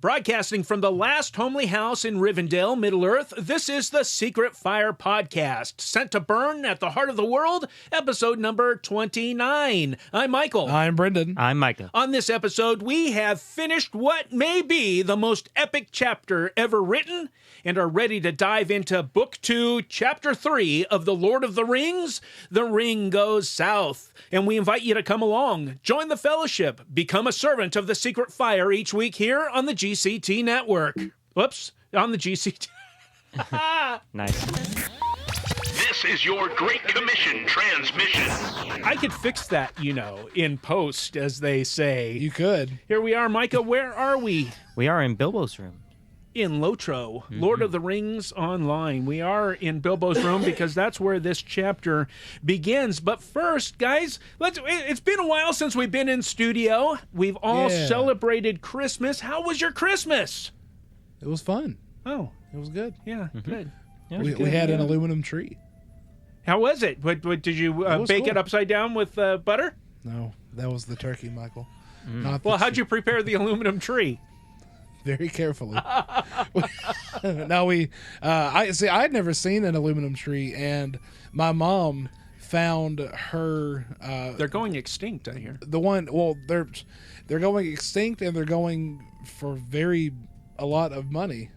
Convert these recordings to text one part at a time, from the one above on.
Broadcasting from the last homely house in Rivendell, Middle-earth, this is the Secret Fire Podcast, sent to burn at the heart of the world, episode number 29. I'm Michael. I'm Brenden. I'm Micah. On this episode, we have finished what may be the most epic chapter ever written and are ready to dive into Book 2, Chapter 3 of The Lord of the Rings, The Ring Goes South. And we invite you to come along, join the fellowship, become a servant of the Secret Fire each week here on the GCT Network. Whoops, on the GCT. Nice. This is your Great Commission transmission. I could fix that, in post, as they say. You could. Here we are, Micah. Where are we? We are in Bilbo's room. In Lotro, Lord of the Rings Online. We are in Bilbo's room because that's where this chapter begins. But first, guys, it's been a while since we've been in studio. We've all celebrated Christmas. How was your Christmas? It was fun. Oh, It was good. yeah, good. Yeah, We had an aluminum tree. How was it? What did you bake cool. it upside down with butter? No, that was the turkey, Michael. Well, how'd you prepare the aluminum tree? Very carefully. No, I'd never seen an aluminum tree, and my mom found her. They're going extinct, I hear. The one. Well, they're going extinct, and they're going for a lot of money.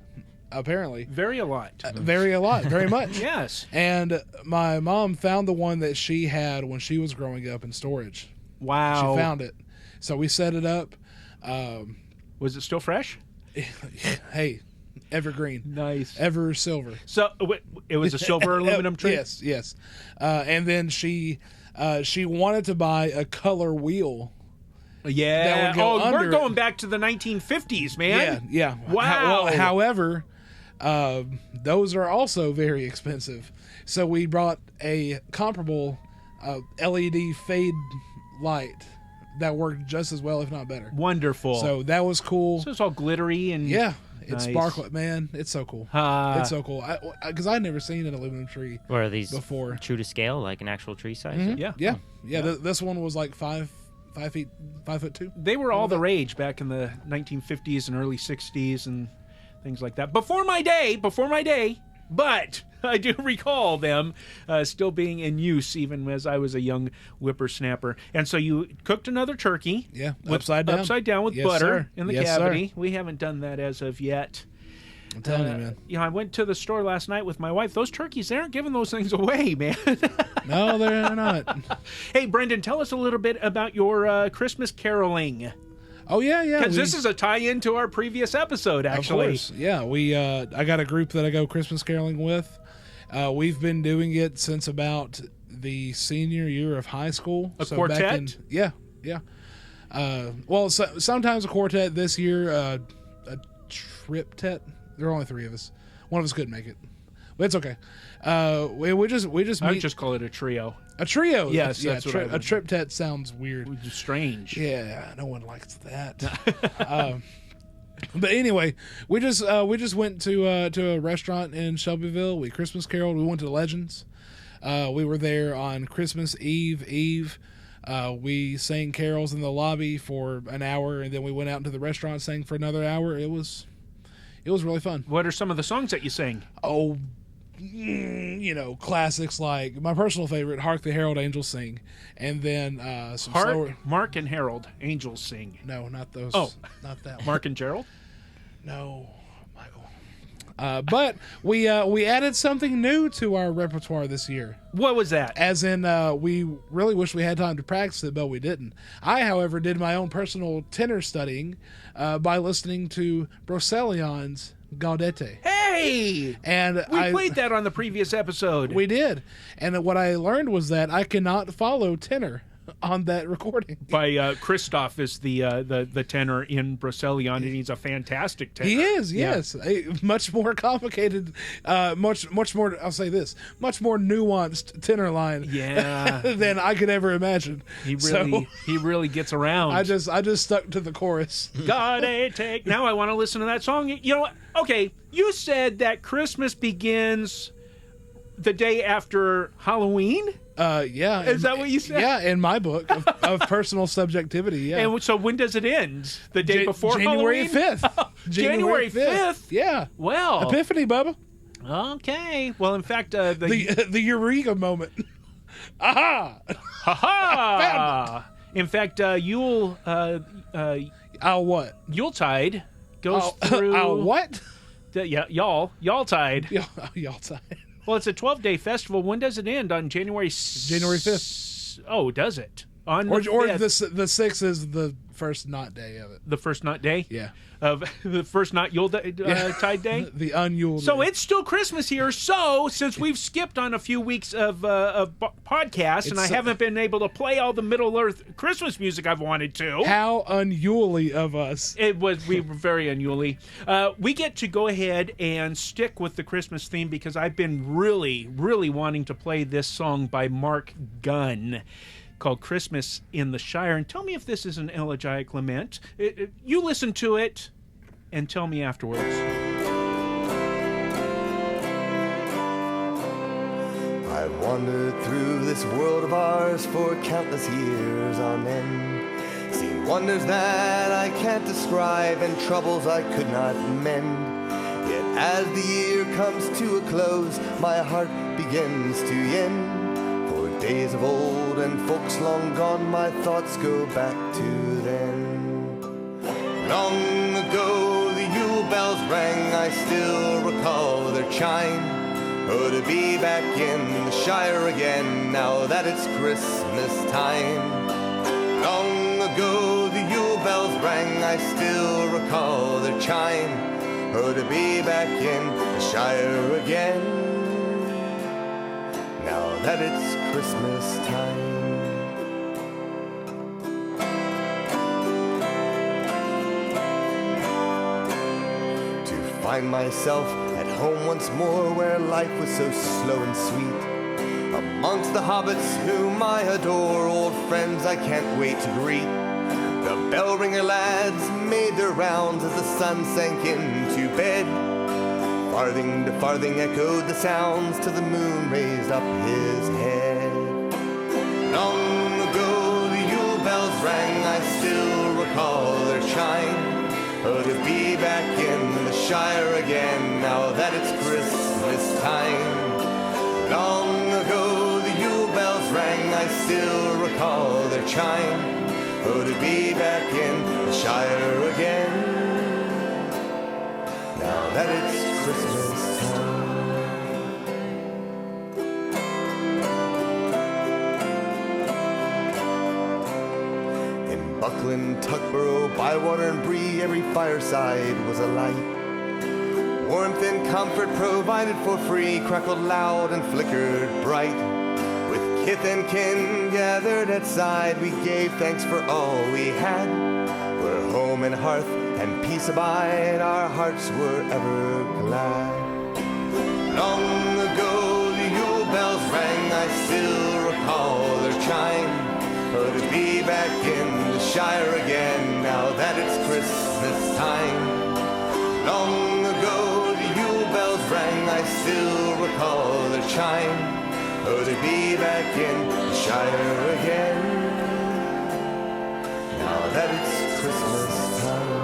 Apparently, Very a lot. very much. Yes. And my mom found the one that she had when she was growing up in storage. Wow. She found it, so we set it up. Was it still fresh? Hey, evergreen, Nice. ever silver. So it was a silver aluminum tree? Yes. And then she wanted to buy a color wheel. Yeah. That would go We're under going back to the 1950s, man. Yeah. Wow. However, those are also very expensive. So we brought a comparable LED fade light that worked just as well, if not better. Wonderful. So that was cool. So it's all glittery and Yeah. Nice. It's sparkling, man. It's so cool. It's so cool. Because I'd never seen an aluminum tree What are these before. true to scale, like an actual tree size? Yeah. Yeah. This one was like 5'2". They were all the rage back in the 1950s and early 60s and things like that. Before my day, but I do recall them still being in use even as I was a young whippersnapper. And so you cooked another turkey. Yeah, with, upside down. with Yes, butter sir. in the Yes, cavity. sir. We haven't done that as of yet. I'm telling you, man. I went to the store last night with my wife. Those turkeys, they aren't giving those things away, man. No, they're not. Hey, Brenden, tell us a little bit about your Christmas caroling. Oh, yeah. Because this is a tie-in to our previous episode, actually. Of course. Yeah, I got a group that I go Christmas caroling with. We've been doing it since about the senior year of high school. A quartet? Yeah. Well, sometimes a quartet. This year, a triptet. There are only three of us. One of us couldn't make it, but it's okay. We just I would meet just call it a trio. a trio. Yes, yeah. that's what I would- A triptet sounds weird. Which is strange. Yeah, no one likes that. But anyway, we just went to a restaurant in Shelbyville. We Christmas caroled. We went to Legends. We were there on Christmas Eve. We sang carols in the lobby for an hour, and then we went out into the restaurant, sang for another hour. It was really fun. What are some of the songs that you sing? Oh, classics like my personal favorite, "Hark the Herald Angels Sing," and then some slower. Mark and Harold, Angels Sing. No, not those. Oh. Not that one. Mark and Gerald? No, Michael. But we added something new to our repertoire this year. What was that? As in, we really wish we had time to practice it, but we didn't. I, however, did my own personal tenor studying by listening to Brocellion's Gaudete. Hey! And We played that on the previous episode. We did. And what I learned was that I cannot follow tenor on that recording. By Christoph is the tenor in Brocelion, and he's a fantastic tenor. He is, Yeah. yes. Much more complicated, much more, I'll say this, much more nuanced tenor line Yeah. than I could ever imagine. He really gets around. I just stuck to the chorus. Gotta take. Now I want to listen to that song. You know what? Okay, you said that Christmas begins the day after Halloween? Yeah. Is that what you said? Yeah, in my book of personal subjectivity. Yeah. And so when does it end? The day before January Halloween? 5th. January 5th? Yeah. Well. Epiphany, Bubba. Okay. Well, in fact, The eureka moment. Aha! ha! In fact, Yuletide goes through. What? Y'all-tide. Yuletide. Well, it's a 12-day festival. When does it end? On January 5th. Oh, does it? On Or the 5th. the 6th is the first not day of it. The first not day? Yeah. Of the first not Yuletide day? The un-Yule So day. it's still Christmas here. So since we've skipped on a few weeks of podcasts, and I haven't been able to play all the Middle Earth Christmas music I've wanted to. How un-Yule of us. We were very unruly. We get to go ahead and stick with the Christmas theme because I've been really, really wanting to play this song by Mark Gunn called Christmas in the Shire. And tell me if this is an elegiac lament. You listen to it and tell me afterwards. I've wandered through this world of ours for countless years on end. Seen wonders that I can't describe and troubles I could not mend. Yet as the year comes to a close, my heart begins to yen. For days of old and folks long gone, my thoughts go back to then. Long ago the Yule bells rang, I still recall their chime. Oh, to be back in the Shire again, now that it's Christmas time. Long ago the Yule bells rang, I still recall their chime. Oh, to be back in the Shire again, now that it's Christmas time. To find myself at home once more, where life was so slow and sweet, amongst the hobbits whom I adore, old friends I can't wait to greet. The bell ringer lads made their rounds as the sun sank into bed. Farthing to farthing echoed the sounds till the moon raised up his head. Long ago the Yule bells rang, I still recall their chime. Oh, to be back in the Shire again, now that it's Christmas time. Long ago the Yule bells rang, I still recall their chime. Oh, to be back in the Shire again, now that it's Christmas time. In Buckland, Tuckborough, Bywater and Bree, every fireside was alight. Warmth and comfort provided for free crackled loud and flickered bright. With kith and kin gathered at side, we gave thanks for all we had. Where home and hearth and peace abide, our hearts were ever glad. Long ago the Yule bells rang, I still recall their chime. Oh, to be back in the Shire again, now that it's Christmas time. Long ago the Yule bells rang, I still recall their chime. Oh, to be back in the Shire again, now that it's Christmas time.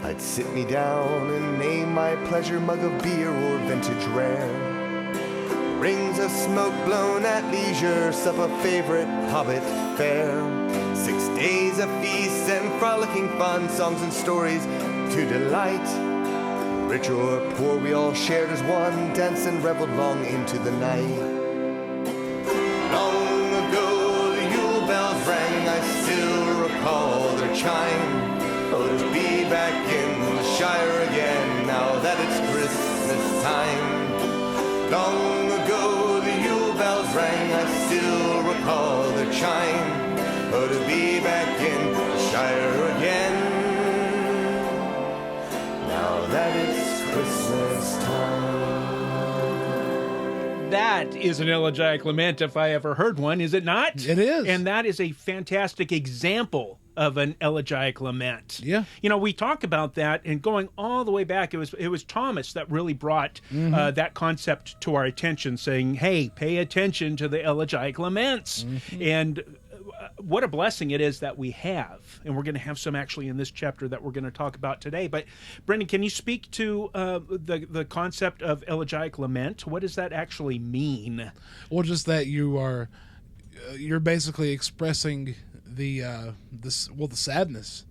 I'd sit me down and name my pleasure mug of beer or vintage rare. Rings of smoke blown at leisure, sup a favorite hobbit fare. 6 days of feasts and frolicking fun, songs and stories to delight. Rich or poor, we all shared as one, danced and reveled long into the night. Long ago the Yule bells rang, I still recall their chime. Oh, to be back in the Shire again, now that it's Christmas time. Long ago the Yule bells rang, I still recall their chime. Oh, to be back in the Shire again, now that it's Christmas time. That is an elegiac lament if I ever heard one, is it not? It is. And that is a fantastic example of an elegiac lament. Yeah. You know, we talk about that, and going all the way back, it was Thomas that really brought that concept to our attention, saying, hey, pay attention to the elegiac laments. And what a blessing it is that we have. And we're going to have some actually in this chapter that we're going to talk about today. But Brenden, can you speak to the concept of elegiac lament? What does that actually mean? Well, just that you're basically expressing the sadness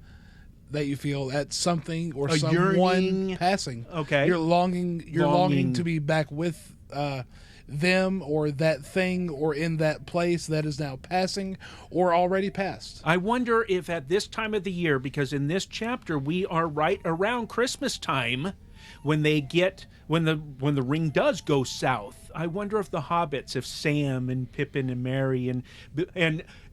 that you feel at something or A someone yearning. passing. Okay. You're longing to be back with them or that thing or in that place that is now passing or already passed. I wonder if at this time of the year, because in this chapter we are right around Christmas time, when the ring does go south, I wonder if the hobbits, if Sam and Pippin and Merry and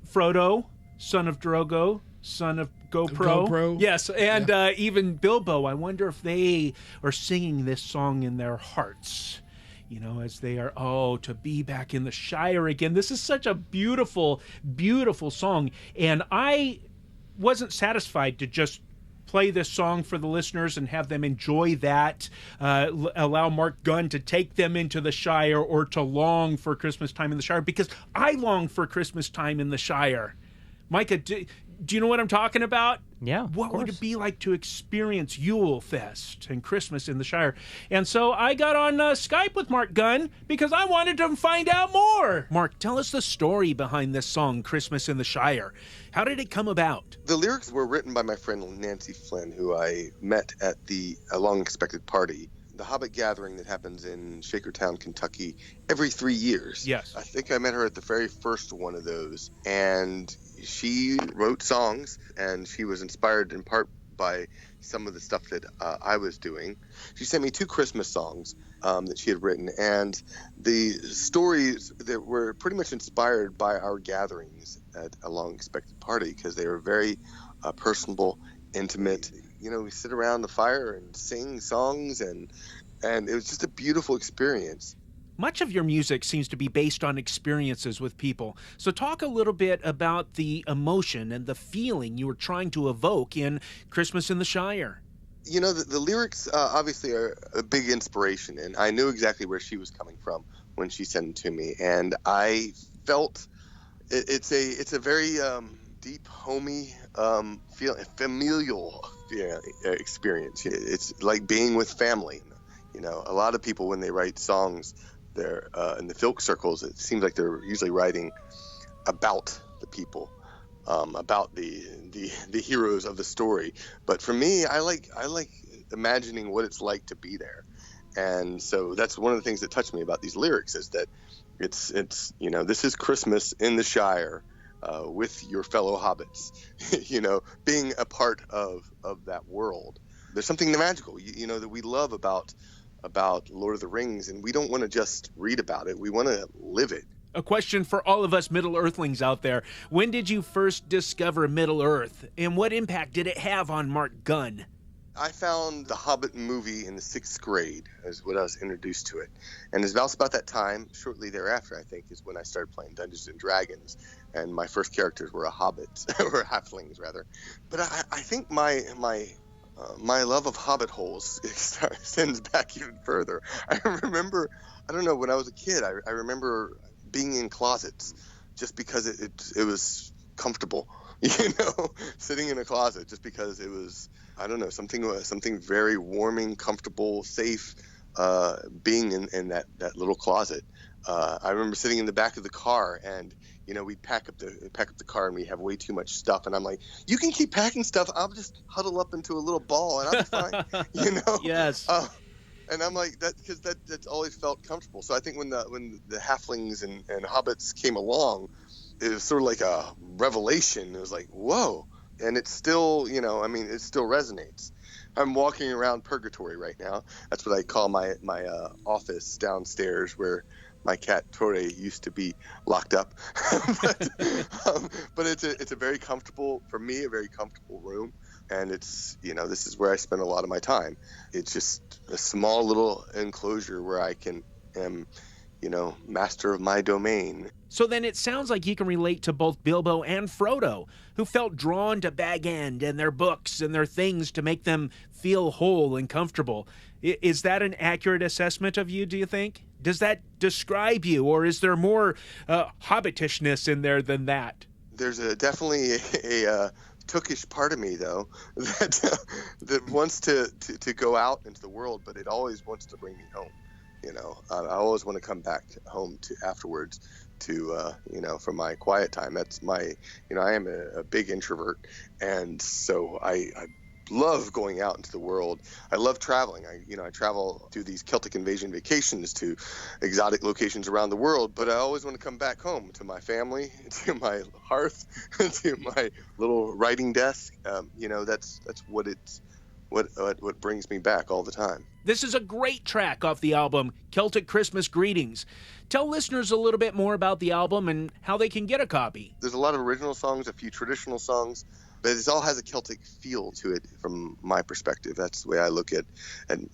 Frodo, son of Drogo, son of GoPro. Yes, and even Bilbo, I wonder if they are singing this song in their hearts. You know, as they are, to be back in the Shire again. This is such a beautiful, beautiful song. And I wasn't satisfied to just play this song for the listeners and have them enjoy that, allow Mark Gunn to take them into the Shire or to long for Christmas time in the Shire, because I long for Christmas time in the Shire. Micah, do you know what I'm talking about? Yeah. What would it be like to experience Yule Fest and Christmas in the Shire? And so I got on Skype with Mark Gunn because I wanted to find out more. Mark, tell us the story behind this song, Christmas in the Shire. How did it come about? The lyrics were written by my friend Nancy Flynn, who I met at a long-expected party, the Hobbit gathering that happens in Shakertown, Kentucky, every 3 years. Yes. I think I met her at the very first one of those, and she wrote songs, and she was inspired in part by some of the stuff that I was doing. She sent me 2 Christmas songs that she had written, and the stories that were pretty much inspired by our gatherings at a long-expected party, because they were very personable, intimate. You know, we sit around the fire and sing songs, and it was just a beautiful experience. Much of your music seems to be based on experiences with people. So talk a little bit about the emotion and the feeling you were trying to evoke in Christmas in the Shire. You know, the lyrics obviously are a big inspiration, and I knew exactly where she was coming from when she sent it to me. And I felt it's a very deep, homey, familial experience. It's like being with family. You know, a lot of people, when they write songs, they're in the folk circles, it seems like they're usually writing about the people, about the heroes of the story. But for me, I like imagining what it's like to be there. And so that's one of the things that touched me about these lyrics, is that it's you know, this is Christmas in the Shire, with your fellow hobbits, you know, being a part of that world. There's something magical, you know, that we love about Lord of the Rings, and we don't want to just read about it. We want to live it. A question for all of us Middle Earthlings out there. When did you first discover Middle Earth, and what impact did it have on Mark Gunn? I found the Hobbit movie in the 6th grade, is what I was introduced to it. And it's about that time, shortly thereafter, I think, is when I started playing Dungeons & Dragons, and my first characters were or halflings, rather. But I think my love of hobbit holes extends back even further. I remember, I don't know, when I was a kid, I remember being in closets just because it was comfortable, you know, sitting in a closet just because it was, I don't know, something very warming, comfortable, safe, being in that little closet. I remember sitting in the back of the car, and you know, we'd pack up the car, and we have way too much stuff, and I'm like, you can keep packing stuff, I'll just huddle up into a little ball and I'll be fine. You know. Yes. And I'm like, that, because that's always felt comfortable. So I think when the halflings and hobbits came along, it was sort of like a revelation. It was like, whoa. And it's still, you know, I mean, it still resonates. I'm walking around purgatory right now. That's what I call my office downstairs, where my cat Torre used to be locked up. But it's a very comfortable, for me, a very comfortable room. And it's, you know, this is where I spend a lot of my time. It's just a small little enclosure where I am, you know, master of my domain. So then it sounds like you can relate to both Bilbo and Frodo, who felt drawn to Bag End and their books and their things to make them feel whole and comfortable. Is that an accurate assessment of you, do you think? Does that describe you, or is there more hobbitishness in there than that? There's definitely a tookish part of me, though, that wants to go out into the world, but it always wants to bring me home. I always want to come back home afterwards to for my quiet time. That's my I am a big introvert, and so I love going out into the world. I love traveling. I travel to these Celtic invasion vacations to exotic locations around the world, but I always want to come back home to my family, to my hearth, to my little writing desk. That's what brings me back all the time. This is a great track off the album, Celtic Christmas Greetings. Tell listeners a little bit more about the album and how they can get a copy. There's a lot of original songs, a few traditional songs, but it all has a Celtic feel to it from my perspective. That's the way I look at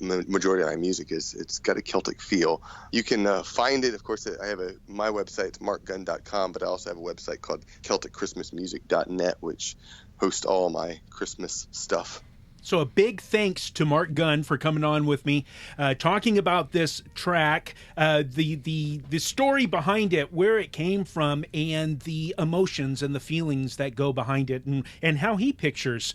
majority of my music. It's got a Celtic feel. You can find it, of course. I have my website, it's markgunn.com, but I also have a website called celticchristmasmusic.net, which hosts all my Christmas stuff. So a big thanks to Mark Gunn for coming on with me, talking about this track, the story behind it, where it came from, and the emotions and the feelings that go behind it, and how he pictures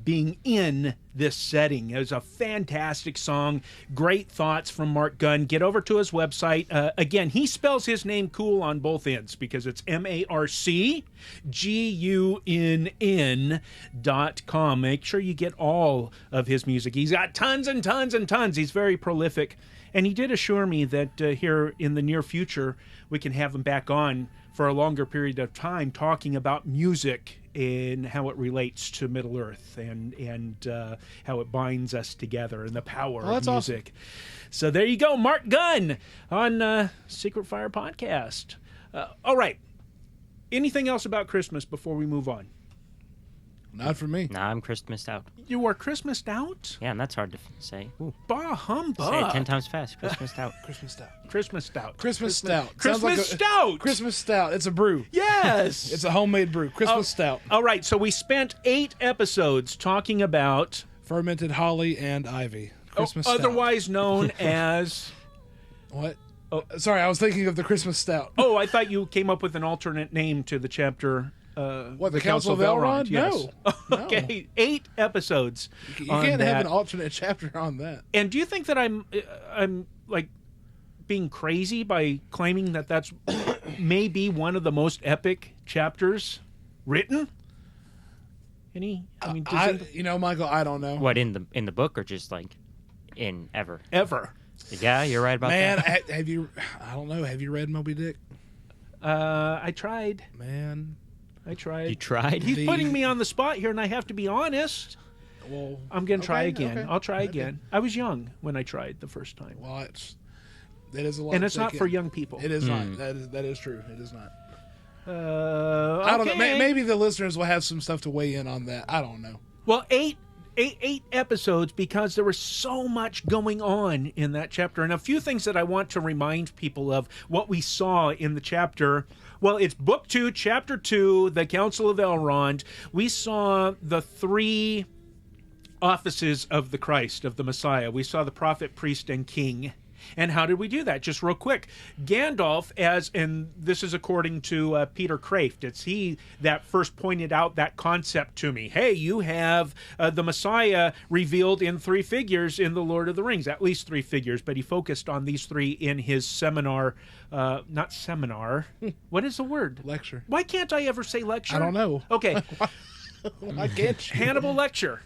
being in this setting. It was a fantastic song. Great thoughts from Mark Gunn. Get over to his website. Again, he spells his name cool on both ends because it's MarcGunn.com. Make sure you get all of his music. He's got tons and tons and tons. He's very prolific. And he did assure me that here in the near future, we can have him back on for a longer period of time talking about music and how it relates to Middle Earth and how it binds us together and the power of music. Awesome. So there you go, Mark Gunn on Secret Fire Podcast. All right. Anything else about Christmas before we move on? Not for me. Nah, I'm Christmased out. You are Christmased out? Yeah, and that's hard to say. Ooh. Bah humbug. Say it 10 times fast. Christmased out. Christmas stout. Christmas stout. Christmas stout. Christmas stout. Christmas stout. It's a brew. Yes. It's a homemade brew. Christmas stout. All right, so we spent 8 episodes talking about fermented holly and ivy. Christmas stout. Otherwise known as... What? Oh, sorry, I was thinking of the Christmas stout. Oh, I thought you came up with an alternate name to the chapter. What, the Council of Elrond? Yes. No. Okay, 8 episodes. You can't have an alternate chapter on that. And do you think that I'm like being crazy by claiming that that's maybe one of the most epic chapters written? Michael, I don't know. What, in the book or just like in ever? Ever. Yeah, you're right about that. Man, have you? I don't know. Have you read Moby Dick? I tried. Man. I tried. You tried? He's putting me on the spot here, and I have to be honest. Well, I'm going to try again. Okay. I'll try again. I was young when I tried the first time. Well, that is a lot. And it's not for young people. It is not. That is true. It is not. Okay. I don't know. Maybe the listeners will have some stuff to weigh in on that. I don't know. Well, eight episodes because there was so much going on in that chapter. And a few things that I want to remind people of what we saw in the chapter. Well, it's Book 2, Chapter 2, the Council of Elrond. We saw the 3 offices of the Christ, of the Messiah. We saw the prophet, priest, and king. And how did we do that? Just real quick. Gandalf, and this is according to Peter Kraft, it's he that first pointed out that concept to me. Hey, you have the Messiah revealed in 3 figures in The Lord of the Rings, at least 3 figures, but he focused on these 3 in his seminar. Not seminar. What is the word? Lecture. Why can't I ever say lecture? I don't know. Okay. Why can't you? Hannibal Lecture.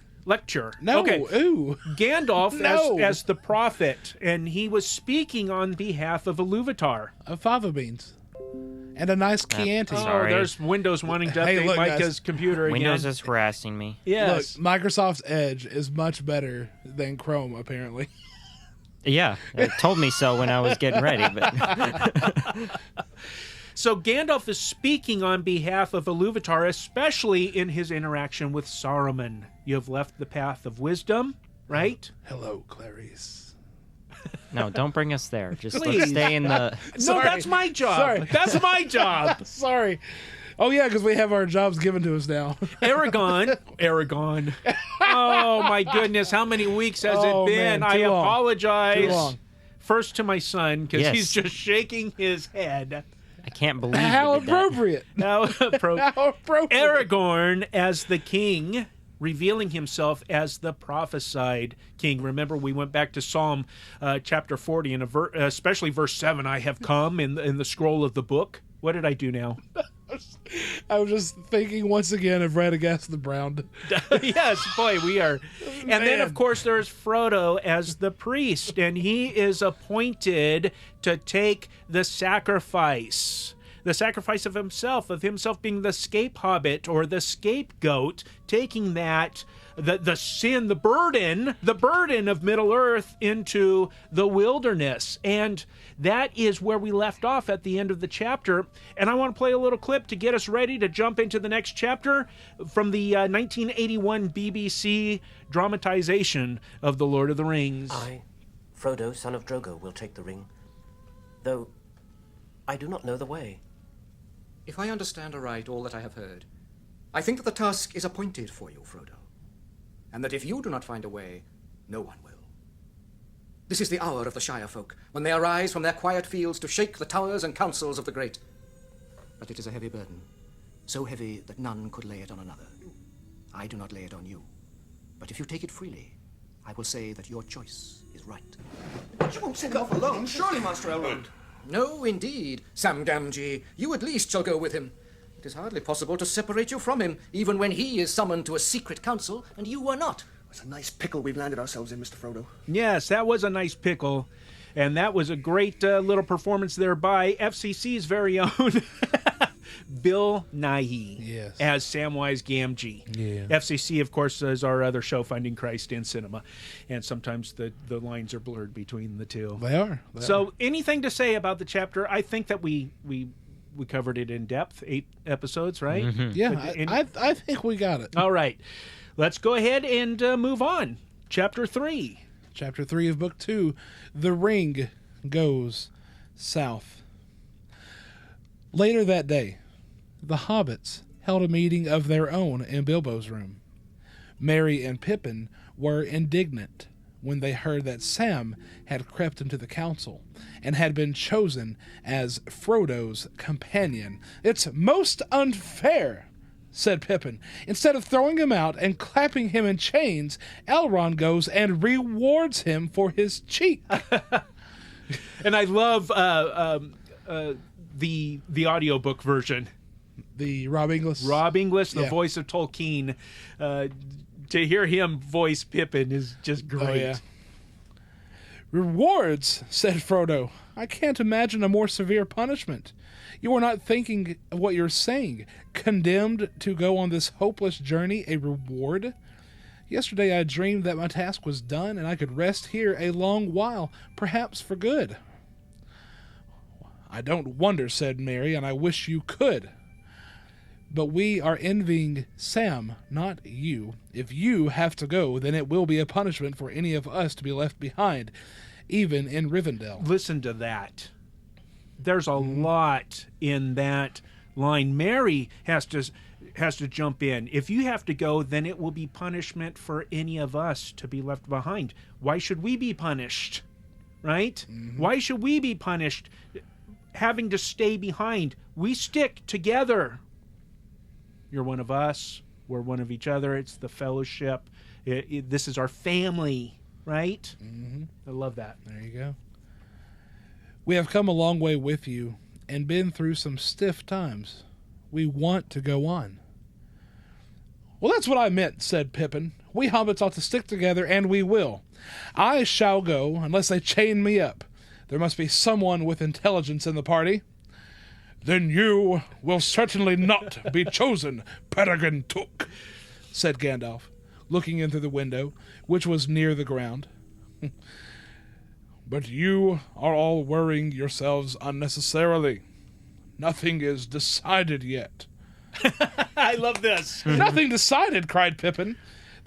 No. Okay. Ooh. Gandalf No. as the prophet, and he was speaking on behalf of Iluvatar. Of fava beans. And a nice Chianti. Sorry. Oh, there's Windows wanting to update look, Micah's guys. computer again. Windows is harassing me. Yes. Look, Microsoft's Edge is much better than Chrome, apparently. Yeah, it told me so when I was getting ready. But So Gandalf is speaking on behalf of Iluvatar, especially in his interaction with Saruman. You have left the path of wisdom, right? Hello, Clarice. No, don't bring us there. Just Please. let's stay in the. No, Sorry. that's my job. Sorry. That's my job. Sorry. Oh, yeah, because we have our jobs given to us now. Aragon. Oh, my goodness. How many weeks has Oh, it been? man, I too long. apologize. Too long. First to my son, because Yes. he's just shaking his head. I can't believe How you did that. appropriate. Now, How appropriate. Aragorn as the king, revealing himself as the prophesied king. Remember, we went back to Psalm chapter 40, and especially verse 7, I have come in the scroll of the book. What did I do now? I was just thinking once again of Radagast the Brown. Yes, boy, we are. And then, Man. of course, there's Frodo as the priest, and he is appointed to take the sacrifice of himself being the scape hobbit or the scapegoat, taking that the sin, the burden of Middle Earth into the wilderness. And that is where we left off at the end of the chapter. And I want to play a little clip to get us ready to jump into the next chapter from the 1981 BBC dramatization of The Lord of the Rings. I, Frodo, son of Drogo, will take the ring, though I do not know the way. If I understand aright all that I have heard, I think that the task is appointed for you, Frodo, and that if you do not find a way, no one will. This is the hour of the Shire folk, when they arise from their quiet fields to shake the towers and councils of the great. But it is a heavy burden, so heavy that none could lay it on another. I do not lay it on you, but if you take it freely, I will say that your choice is right. But you won't send him off alone, surely, Master Elrond? No, indeed, Sam Gamgee. You at least shall go with him. It is hardly possible to separate you from him, even when he is summoned to a secret council, and you are not. It's a nice pickle we've landed ourselves in, Mr. Frodo. Yes, that was a nice pickle. And that was a great little performance there by FCC's very own Bill Nighy Yes. as Samwise Gamgee. Yeah. FCC, of course, is our other show, Finding Christ in Cinema. And sometimes the lines are blurred between the two. They are. So anything to say about the chapter? I think that we covered it in depth, 8 episodes, right? Yeah, I think we got it. All right. Let's go ahead and move on. Chapter 3. Chapter 3 of Book 2, The Ring Goes South. Later that day, the hobbits held a meeting of their own in Bilbo's room. Merry and Pippin were indignant when they heard that Sam had crept into the council and had been chosen as Frodo's companion. "It's most unfair," said Pippin. "Instead of throwing him out and clapping him in chains, Elrond goes and rewards him for his cheek." And I love the audiobook version. The Rob Inglis. Rob Inglis, the Yeah. voice of Tolkien. To hear him voice Pippin is just great. Oh, yeah. "Rewards," said Frodo. "I can't imagine a more severe punishment. You are not thinking of what you're saying. Condemned to go on this hopeless journey, a reward? Yesterday I dreamed that my task was done and I could rest here a long while, perhaps for good." "I don't wonder," said Merry, "and I wish you could. But we are envying Sam, not you. If you have to go, then it will be a punishment for any of us to be left behind, even in Rivendell." Listen to that. There's a lot in that line. Merry has to jump in. If you have to go, then it will be punishment for any of us to be left behind. Why should we be punished? Right? Why should we be punished having to stay behind? We stick together. You're one of us. We're one of each other. It's the fellowship. This is our family, right? I love that. There you go. "We have come a long way with you and been through some stiff times. We want to go on." "Well, that's what I meant," said Pippin. "We hobbits ought to stick together, and we will. I shall go unless they chain me up. There must be someone with intelligence in the party." "Then you will certainly not be chosen, Peregrine Took," said Gandalf, looking in through the window, which was near the ground. "But you are all worrying yourselves unnecessarily. Nothing is decided yet." I love this. "Nothing decided," cried Pippin.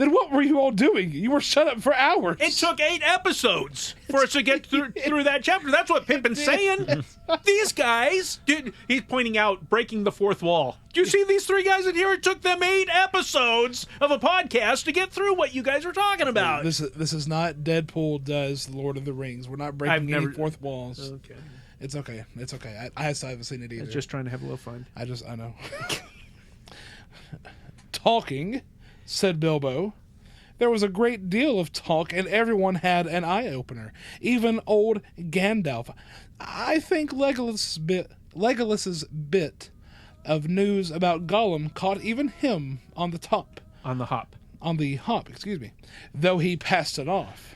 Then what were you all doing? You were shut up for hours. It took 8 episodes for us to get through that chapter. That's what Pippin's saying. These guys, dude, he's pointing out breaking the fourth wall. Do you see these 3 guys in here? It took them 8 episodes of a podcast to get through what you guys are talking about. This is not Deadpool does The Lord of the Rings. We're not breaking any fourth walls. Okay. It's okay. It's okay. I still haven't seen it either. I was just trying to have a little fun. I know. Talking, said Bilbo. There was a great deal of talk, and everyone had an eye-opener. Even old Gandalf. I think Legolas's bit of news about Gollum caught even him on the top. On the hop. On the hop, excuse me. Though he passed it off.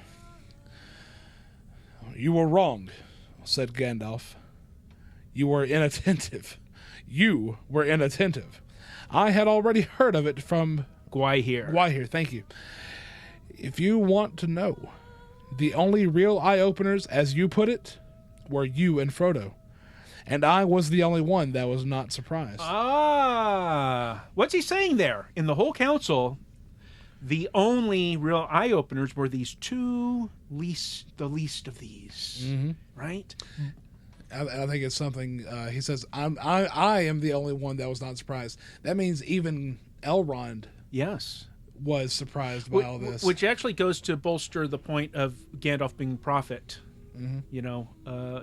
You were wrong, said Gandalf. You were inattentive. You were inattentive. I had already heard of it from Gwaihir, thank you. If you want to know, the only real eye-openers, as you put it, were you and Frodo. And I was the only one that was not surprised. What's he saying there? In the whole council, the only real eye-openers were these 2 the least of these, right? I think it's something he says. I am the only one that was not surprised. That means even Elrond, yes, was surprised by all this, which actually goes to bolster the point of Gandalf being prophet. You know,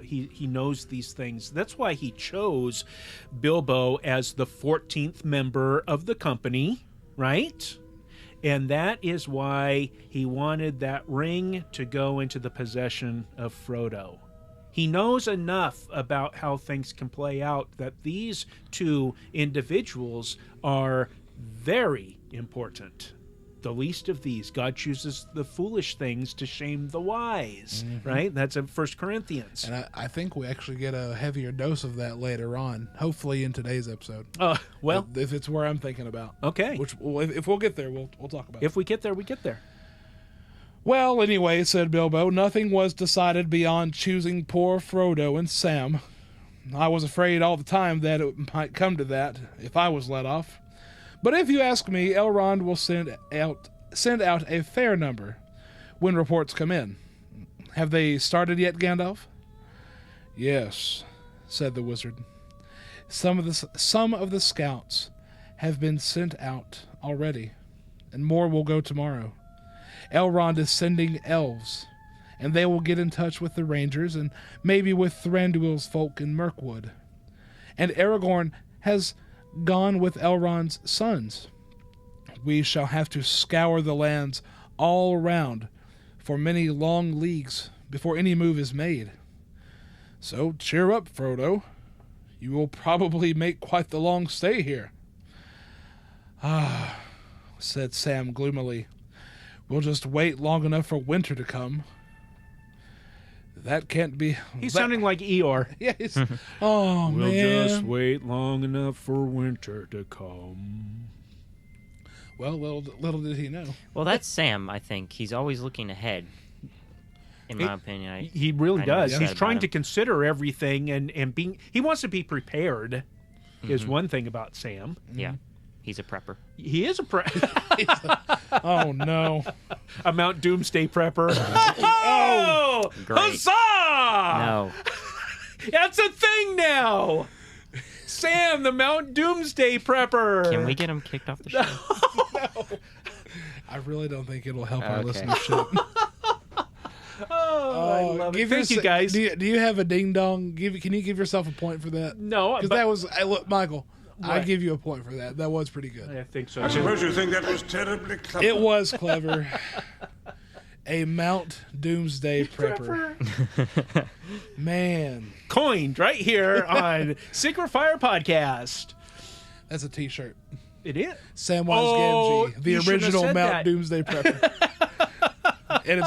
he knows these things. That's why he chose Bilbo as the 14th member of the company, right? And that is why he wanted that ring to go into the possession of Frodo. He knows enough about how things can play out that these 2 individuals are very important. The least of these. God chooses the foolish things to shame the wise, right? That's in 1 Corinthians. And I think we actually get a heavier dose of that later on, hopefully in today's episode. Well, if it's where I'm thinking about. Okay. Which, if we'll get there, we'll talk about it. If we get there, we get there. Well, anyway, said Bilbo, nothing was decided beyond choosing poor Frodo and Sam. I was afraid all the time that it might come to that if I was let off. But if you ask me, Elrond will send out a fair number when reports come in. Have they started yet, Gandalf? Yes, said the wizard. Some of the scouts have been sent out already, and more will go tomorrow. Elrond is sending elves, and they will get in touch with the rangers and maybe with Thranduil's folk in Mirkwood. And Aragorn has gone with Elrond's sons. We shall have to scour the lands all around for many long leagues before any move is made. So cheer up, Frodo. You will probably make quite the long stay here. Said Sam gloomily. We'll just wait long enough for winter to come. That can't be... He's sounding like Eeyore. Yeah, oh, we'll man. We'll just wait long enough for winter to come. Well, little did he know. Well, that's Sam, I think. He's always looking ahead, in my opinion. He really does. He's trying to him. consider everything and being... He wants to be prepared, is one thing about Sam. Yeah. He's a prepper. He is a prepper. Oh, no. A Mount Doomsday prepper. Oh! Great. Huzzah! No. That's a thing now! Sam, the Mount Doomsday prepper. Can we get him kicked off the show? No. I really don't think it'll help our Okay. listenership. I love it. Thank you, guys. Do you have a ding-dong? Can you give yourself a point for that? No. Because that was... Look, Michael... What? I give you a point for that. That was pretty good. I think so. I suppose you think that was terribly clever. It was clever. A Mount Doomsday prepper. Man. Coined right here on Secret Fire Podcast. That's a t-shirt. It is. Samwise Gamgee, the you shouldn't have original said Mount that. Doomsday prepper. And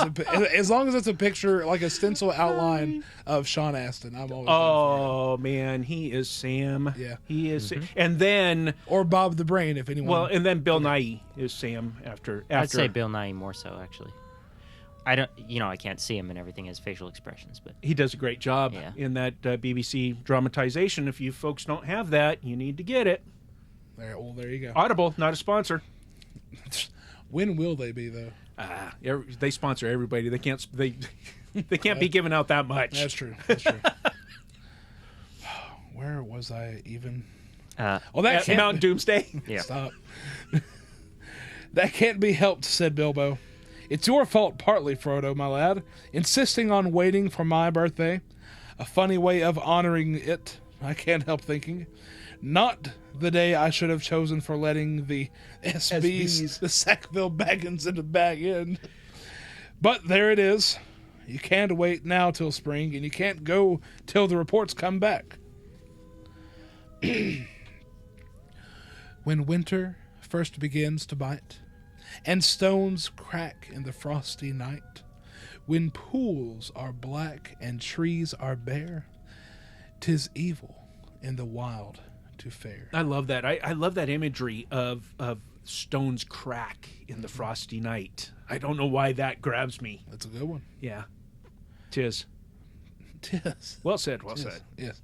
as long as it's a picture, like a stencil outline of Sean Astin, I'm always Oh, man. He is Sam. Yeah. He is Sam. And then... Or Bob the Brain, if anyone. Well, and then Bill Nighy is Sam after. I'd say Bill Nighy more so, actually. I don't, I can't see him and everything, his facial expressions, but He does a great job in that BBC dramatization. If you folks don't have that, you need to get it. There you go. Audible, not a sponsor. When will they be, though? They sponsor everybody. They can't. They can't be giving out that much. That's true. That's true. Where was I even? That Mount Doomsday. Yeah. Stop. That can't be helped, said Bilbo. It's your fault partly, Frodo, my lad, insisting on waiting for my birthday. A funny way of honoring it, I can't help thinking. Not the day I should have chosen for letting the SBs, the Sackville Baggins, into Bag End. But there it is. You can't wait now till spring, and you can't go till the reports come back. When winter first begins to bite, and stones crack in the frosty night, when pools are black and trees are bare, 'tis evil in the wild to fare. I love that. I love that imagery of stones crack in the frosty night. I don't know why that grabs me. That's a good one. Yeah. Tis. Well said, well said. Yes.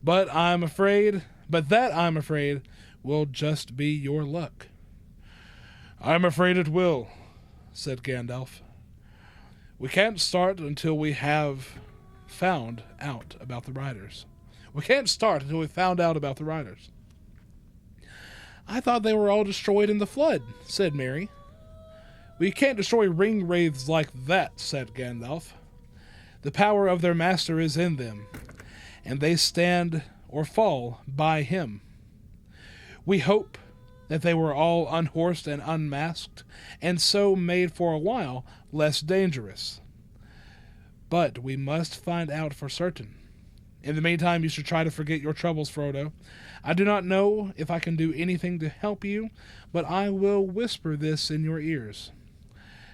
But that, I'm afraid, will just be your luck. I'm afraid it will, said Gandalf. We can't start until we have found out about the riders. I thought they were all destroyed in the flood, said Merry. We can't destroy ring wraiths like that, said Gandalf. The power of their master is in them, and they stand or fall by him. We hope that they were all unhorsed and unmasked, and so made for a while less dangerous. But we must find out for certain. In the meantime, you should try to forget your troubles, Frodo. I do not know if I can do anything to help you, but I will whisper this in your ears.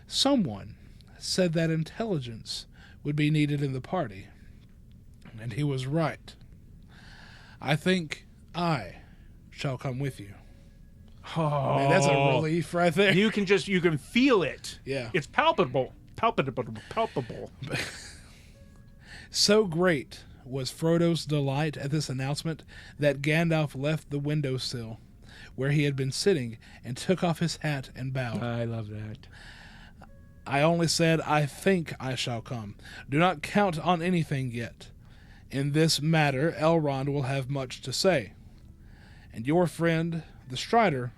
Someone said that intelligence would be needed in the party, and he was right. I think I shall come with you. Oh, man, that's a relief right there. You can feel it. Yeah. It's palpable. So great was Frodo's delight at this announcement that Gandalf left the windowsill where he had been sitting and took off his hat and bowed. I love that. I only said, I think I shall come. Do not count on anything yet. In this matter, Elrond will have much to say. And your friend, the Strider.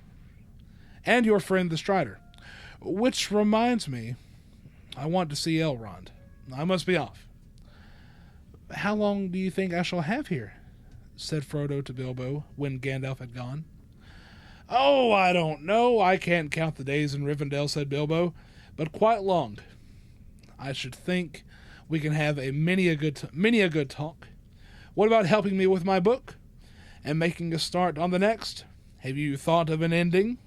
Which reminds me, I want to see Elrond. I must be off. How long do you think I shall have here? Said Frodo to Bilbo when Gandalf had gone. Oh, I don't know. I can't count the days in Rivendell, said Bilbo, but quite long. I should think we can have many a good talk. What about helping me with my book and making a start on the next? Have you thought of an ending?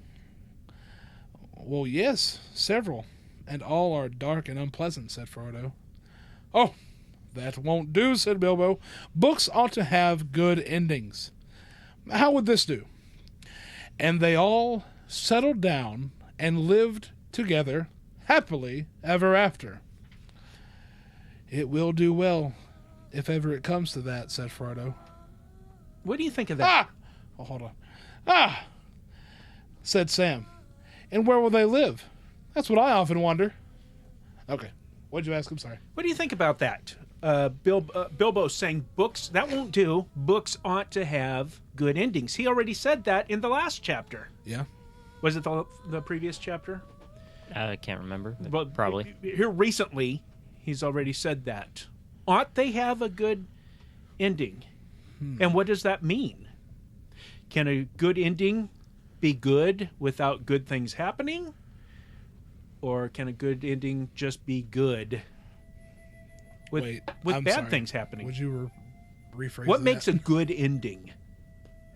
Well, yes, several, and all are dark and unpleasant, said Frodo. Oh, that won't do, said Bilbo. Books ought to have good endings. How would this do? And they all settled down and lived together happily ever after. It will do well, if ever it comes to that, said Frodo. What do you think of that? Oh, hold on. Said Sam. And where will they live? That's what I often wonder. Okay. What'd you ask? I'm sorry. What do you think about that? Bilbo saying books, that won't do. Books ought to have good endings. He already said that in the last chapter. Yeah. Was it the previous chapter? I can't remember. But probably. Here recently, he's already said that. Ought they have a good ending? And what does that mean? Can a good ending be good without good things happening? Or can a good ending just be good with bad things happening? Would you rephrase What that? makes a good ending?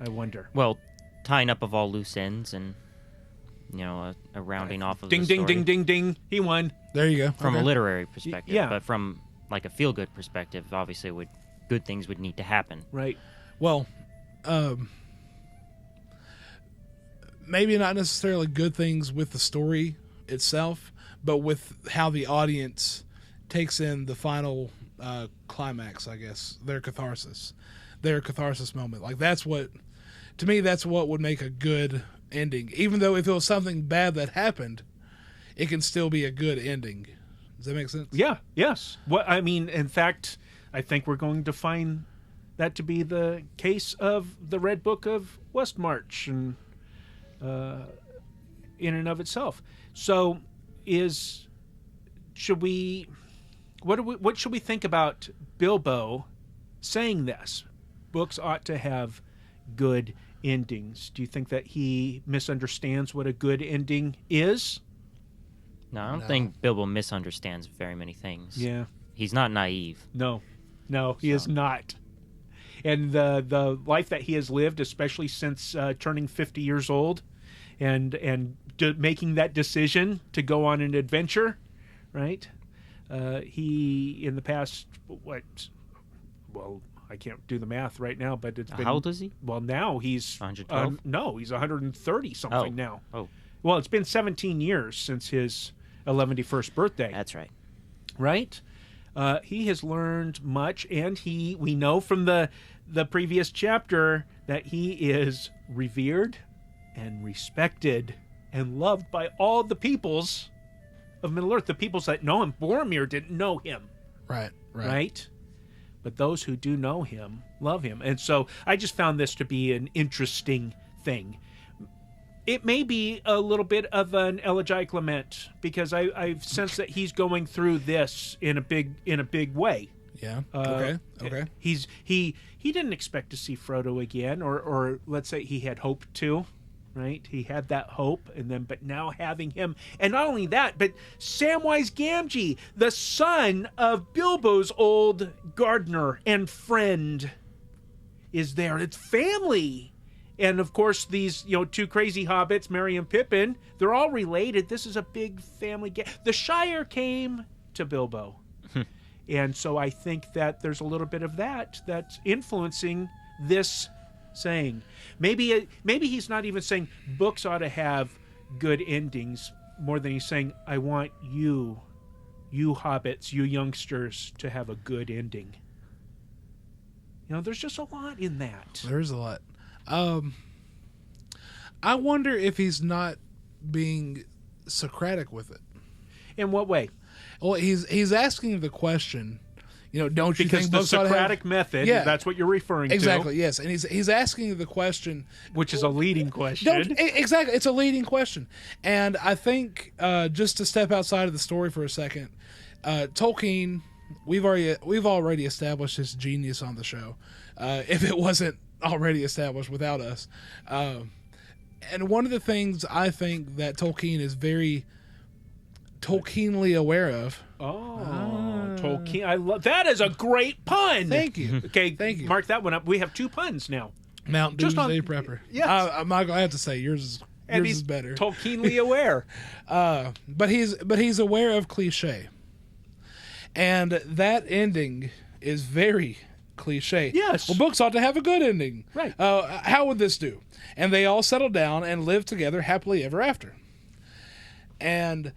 I wonder. Well, tying up of all loose ends and, a rounding off of ding, the ding, story. ding, ding, ding. He won. There you go. From a literary perspective. Yeah. But from, a feel-good perspective, obviously, good things would need to happen. Right. Well, maybe not necessarily good things with the story itself, but with how the audience takes in the final climax, I guess, their catharsis moment. Like, that's what would make a good ending. Even though if it was something bad that happened, it can still be a good ending. Does that make sense? Yeah. Yes. What I mean, in fact, I think we're going to find that to be the case of the Red Book of Westmarch, and in and of itself. So, what should we think about Bilbo saying this? Books ought to have good endings. Do you think that he misunderstands what a good ending is? No, I don't think Bilbo misunderstands very many things. Yeah. He's not naive. No, he is not. And the life that he has lived, especially since turning 50 years old, and making that decision to go on an adventure, right? He, in the past, I can't do the math right now, but it's been... How old is he? Well, now he's... 112? No, he's 130 something now. Oh. Well, it's been 17 years since his 11st birthday. That's right. Right? He has learned much, and we know from the previous chapter that he is revered and respected and loved by all the peoples of Middle-earth. The peoples that know him. Boromir didn't know him. Right? But those who do know him love him. And so I just found this to be an interesting thing. It may be a little bit of an elegiac lament, because I've sensed that he's going through this in a big way. Yeah. Okay. He didn't expect to see Frodo again, or let's say he had hoped to, right? He had that hope, but now having him, and not only that, but Samwise Gamgee, the son of Bilbo's old gardener and friend, is there. It's family. And of course, these two crazy hobbits, Merry and Pippin, they're all related. This is a big family the Shire came to Bilbo. And so I think that there's a little bit of that's influencing this saying. Maybe he's not even saying books ought to have good endings, more than he's saying, I want you hobbits, you youngsters, to have a good ending. There's just a lot in that. There's a lot. I wonder if he's not being Socratic with it. In what way? Well, he's asking the question, don't you because think the Socratic method, that's what you're referring to. Exactly, yes. And he's asking the question, which is a leading question. Exactly, it's a leading question. And I think just to step outside of the story for a second, Tolkien, we've already established his genius on the show. If it wasn't already established without us. And one of the things I think that Tolkien is very Tolkienly aware of. Tolkien. I love that. Is a great pun. Thank you. Okay, thank you. Mark that one up. We have 2 puns now. Mount Doomsday Prepper. Yes. Michael, I have to say yours is better. Tolkienly aware. But he's aware of cliche. And that ending is very cliche. Yes. Well, books ought to have a good ending. Right. How would this do? And they all settle down and live together happily ever after. And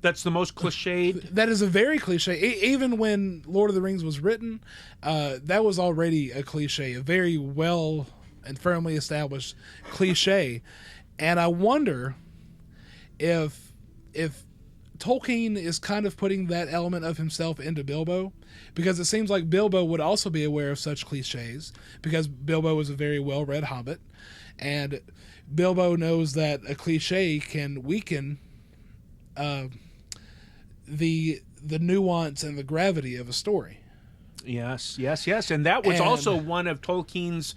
that's the most cliched. That is a very cliche. Even when Lord of the Rings was written, that was already a cliche, a very well and firmly established cliche. And I wonder if Tolkien is kind of putting that element of himself into Bilbo, because it seems like Bilbo would also be aware of such cliches, because Bilbo is a very well-read hobbit, and Bilbo knows that a cliche can weaken the nuance and the gravity of a story. Yes, and that was also one of Tolkien's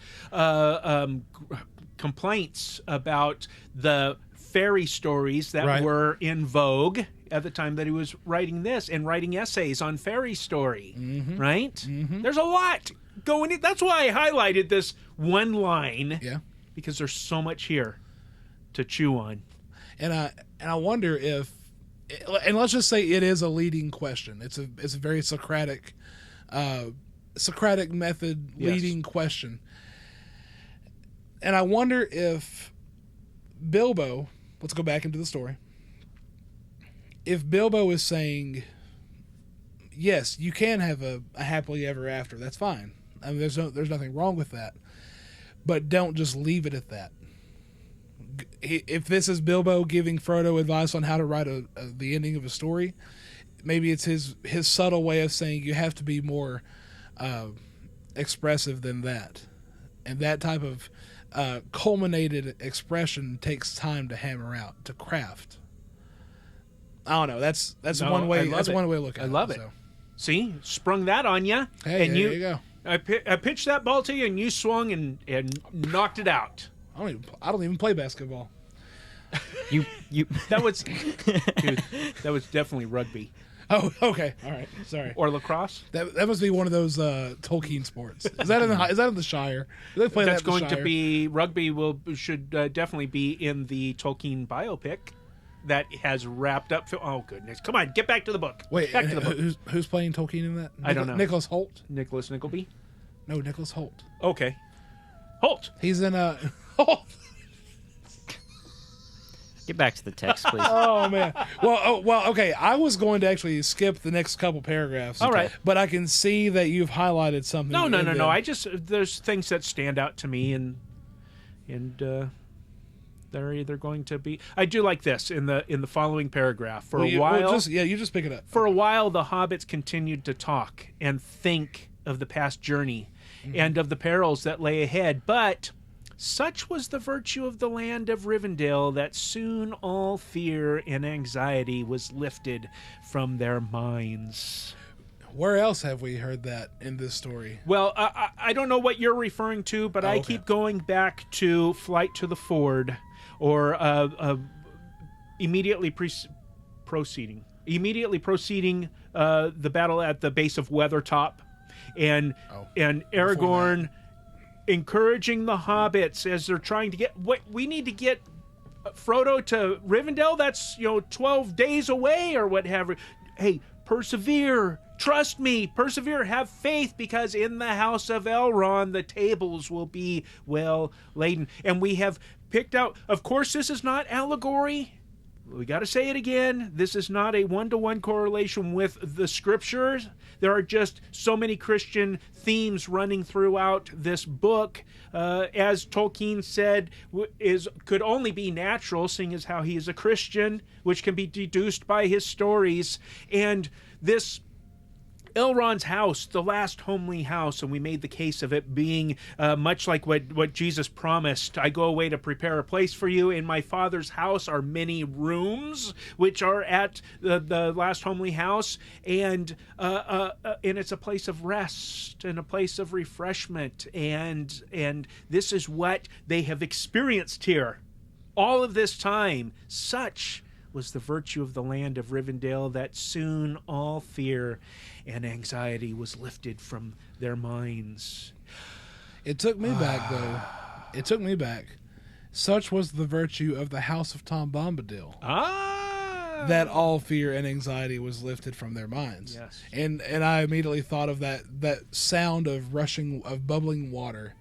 complaints about the fairy stories that were in vogue at the time that he was writing this and writing essays on fairy story, right? Mm-hmm. There's a lot going in. That's why I highlighted this one line, because there's so much here to chew on. And I wonder if, and let's just say it is a leading question. It's a very Socratic method leading question. And I wonder if Bilbo, let's go back into the story. If Bilbo is saying, yes, you can have a happily ever after, that's fine. I mean, there's nothing wrong with that. But don't just leave it at that. if this is Bilbo giving Frodo advice on how to write the ending of a story, maybe it's his subtle way of saying you have to be more expressive than that, and that type of culminated expression takes time to hammer out, to craft. I don't know. That's one way. That's one way to look at it. I love it. See, sprung that on you. Hey, and there you go. I pitched that ball to you, and you swung and knocked it out. I don't even play basketball. You That was dude, that was definitely rugby. Oh, okay. All right. Sorry. Or lacrosse. That must be one of those Tolkien sports. Is that in the Shire? Do they play That's that in the going to Shire? be rugby. Should definitely be in the Tolkien biopic that has wrapped up. Oh goodness! Come on, get back to the book. Wait, back to the book. Who's playing Tolkien in that? I don't know. Nicholas Holt? Nicholas Nickleby. No, Nicholas Holt. Okay, Holt. He's in Holt. get back to the text, please. Oh man. Well. Okay. I was going to actually skip the next couple paragraphs. All right. But I can see that you've highlighted something. No. in them. I just there's things that stand out to me, and they're either going to be. I do like this in the following paragraph. For a while, you just pick it up. For a while, the hobbits continued to talk and think of the past journey and of the perils that lay ahead, but such was the virtue of the land of Rivendell that soon all fear and anxiety was lifted from their minds. Where else have we heard that in this story? Well, I don't know what you're referring to, but I keep going back to Flight to the Ford, or immediately proceeding the battle at the base of Weathertop, and Aragorn encouraging the hobbits as they're trying to get what we need to get Frodo to Rivendell. That's 12 days away or whatever. Hey, persevere. Trust me, persevere, have faith, because in the house of Elrond the tables will be well laden. And we have picked out, of course, this is not allegory. We got to say it again. This is not a one-to-one correlation with the scriptures. There are just so many Christian themes running throughout this book. As Tolkien said, could only be natural, seeing as how he is a Christian, which can be deduced by his stories. And this Elrond's house, the last homely house, and we made the case of it being much like what Jesus promised. I go away to prepare a place for you. In my Father's house are many rooms, which are at the last homely house, and it's a place of rest and a place of refreshment, and this is what they have experienced here all of this time. Such was the virtue of the land of Rivendell that soon all fear and anxiety was lifted from their minds. It took me back, though. It took me back. Such was the virtue of the house of Tom Bombadil. That all fear and anxiety was lifted from their minds. Yes. And I immediately thought of that sound of bubbling water,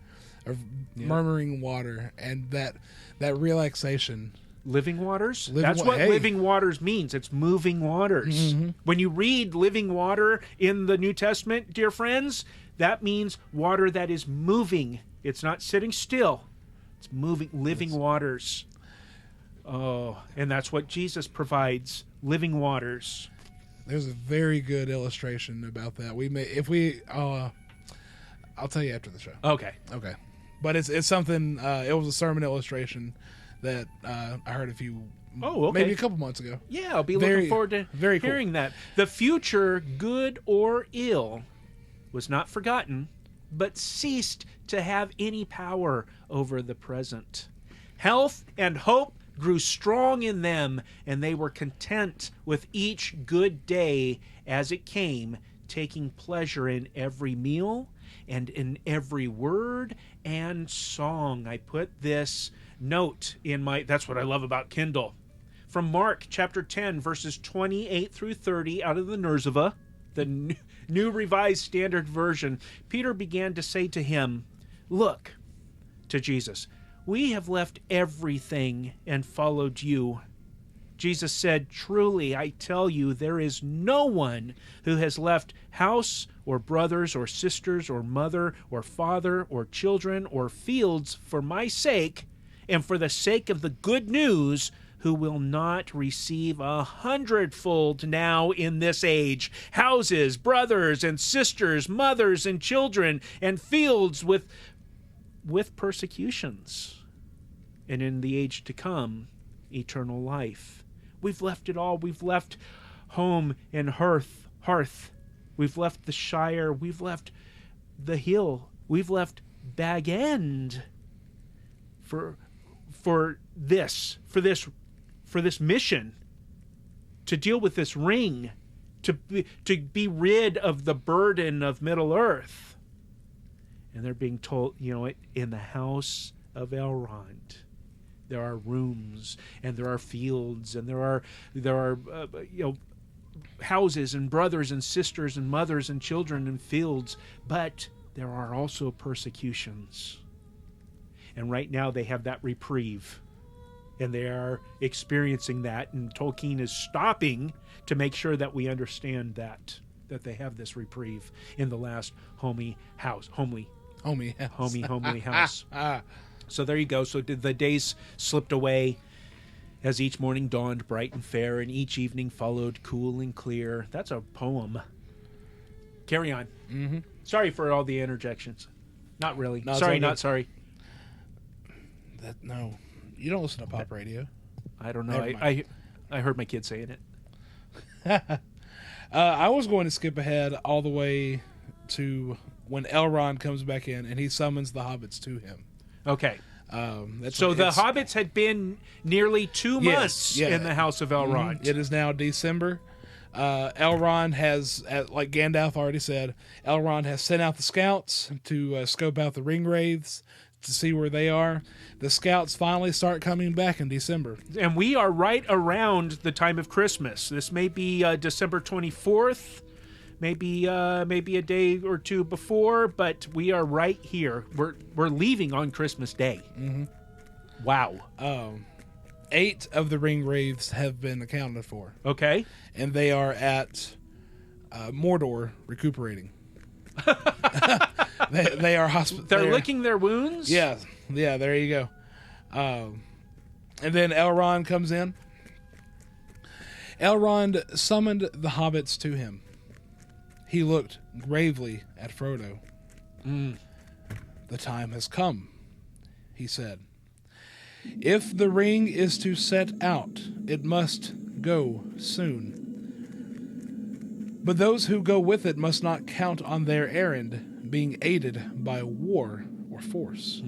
of murmuring water, and that relaxation. Living waters? That's what living waters means. It's moving waters. Mm-hmm. When you read living water in the New Testament, dear friends, that means water that is moving. It's not sitting still. It's moving, living waters. Oh, and that's what Jesus provides, living waters. There's a very good illustration about that. I'll tell you after the show. Okay. But it's something, it was a sermon illustration that I heard maybe a couple months ago. Yeah, I'll be looking forward to hearing that. The future, good or ill, was not forgotten, but ceased to have any power over the present. Health and hope grew strong in them, and they were content with each good day as it came, taking pleasure in every meal and in every word and song. I put this note in that's what I love about Kindle. From Mark chapter 10, verses 28 through 30 out of the Nurseva, the New Revised Standard Version, Peter began to say to him, "Look," to Jesus, "we have left everything and followed you." Jesus said, "Truly, I tell you, there is no one who has left house or brothers or sisters or mother or father or children or fields for my sake and for the sake of the good news, who will not receive 100-fold now in this age, houses, brothers and sisters, mothers and children, and fields with persecutions, and in the age to come, eternal life. We've left it all. We've left home and hearth. We've left the shire. We've left the hill. We've left Bag End for this mission, to deal with this ring, to be rid of the burden of Middle Earth. And they're being told, in the house of Elrond, there are rooms and there are fields and there are houses and brothers and sisters and mothers and children and fields, but there are also persecutions. And right now they have that reprieve, and they are experiencing that, and Tolkien is stopping to make sure that we understand that they have this reprieve in the last homely house. So there you go. So the days slipped away as each morning dawned bright and fair, and each evening followed cool and clear. That's a poem. Carry on. Mm-hmm. Sorry for all the interjections. Not really. No, sorry, not sorry. No, you don't listen to pop radio. I don't know. I heard my kid saying it. I was going to skip ahead all the way to when Elrond comes back in and he summons the hobbits to him. Okay. So the hobbits had been nearly 2 months in the House of Elrond. Mm-hmm. It is now December. Elrond has, like Gandalf already said, Elrond has sent out the scouts to scope out the ring wraiths to see where they are. The scouts finally start coming back in December. And we are right around the time of Christmas. This may be December 24th, maybe a day or two before, but we are right here. We're leaving on Christmas Day. Mm-hmm. Wow. 8 of the ring wraiths have been accounted for. Okay. And they are at Mordor recuperating. they are They're licking their wounds? Yeah, there you go. And then Elrond comes in. Elrond summoned the hobbits to him. He looked gravely at Frodo. The time has come, he said. If the ring is to set out, it must go soon. But those who go with it must not count on their errand being aided by war or force.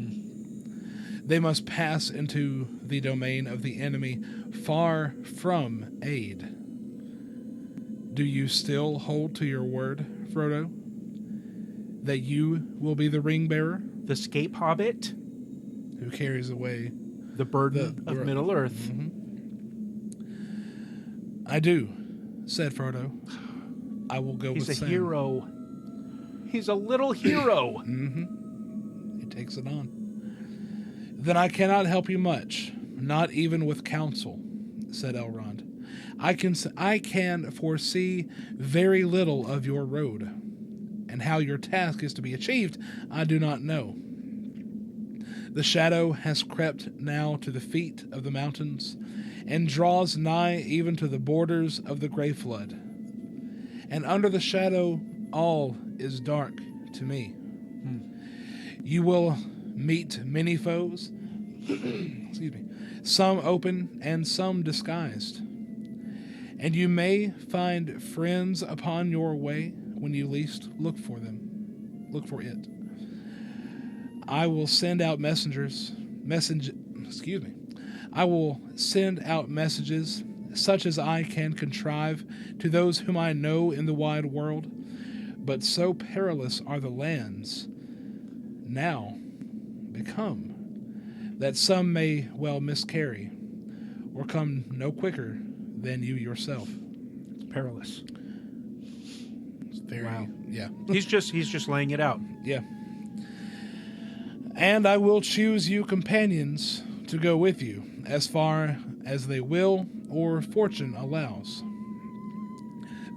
They must pass into the domain of the enemy, far from aid. Do you still hold to your word, Frodo, that you will be the ring bearer? The scape hobbit? Who carries away the burden of Middle Earth. Mm-hmm. I do, said Frodo. I will go with Sam. He's a hero. He's a little hero. Mm-hmm. He takes it on. Then I cannot help you much, not even with counsel, said Elrond. I can foresee very little of your road, and how your task is to be achieved, I do not know. The shadow has crept now to the feet of the mountains, and draws nigh even to the borders of the Grey Flood. And under the shadow all is dark to me. You will meet many foes, excuse me, some open and some disguised. And you may find friends upon your way when you least look for them. Look for it. I will send out I will send out messages such as I can contrive to those whom I know in the wide world, but so perilous are the lands now become that some may well miscarry or come no quicker than you yourself. It's perilous. It's very, wow. Yeah. He's just laying it out. Yeah. And I will choose you companions to go with you as far as they will or fortune allows.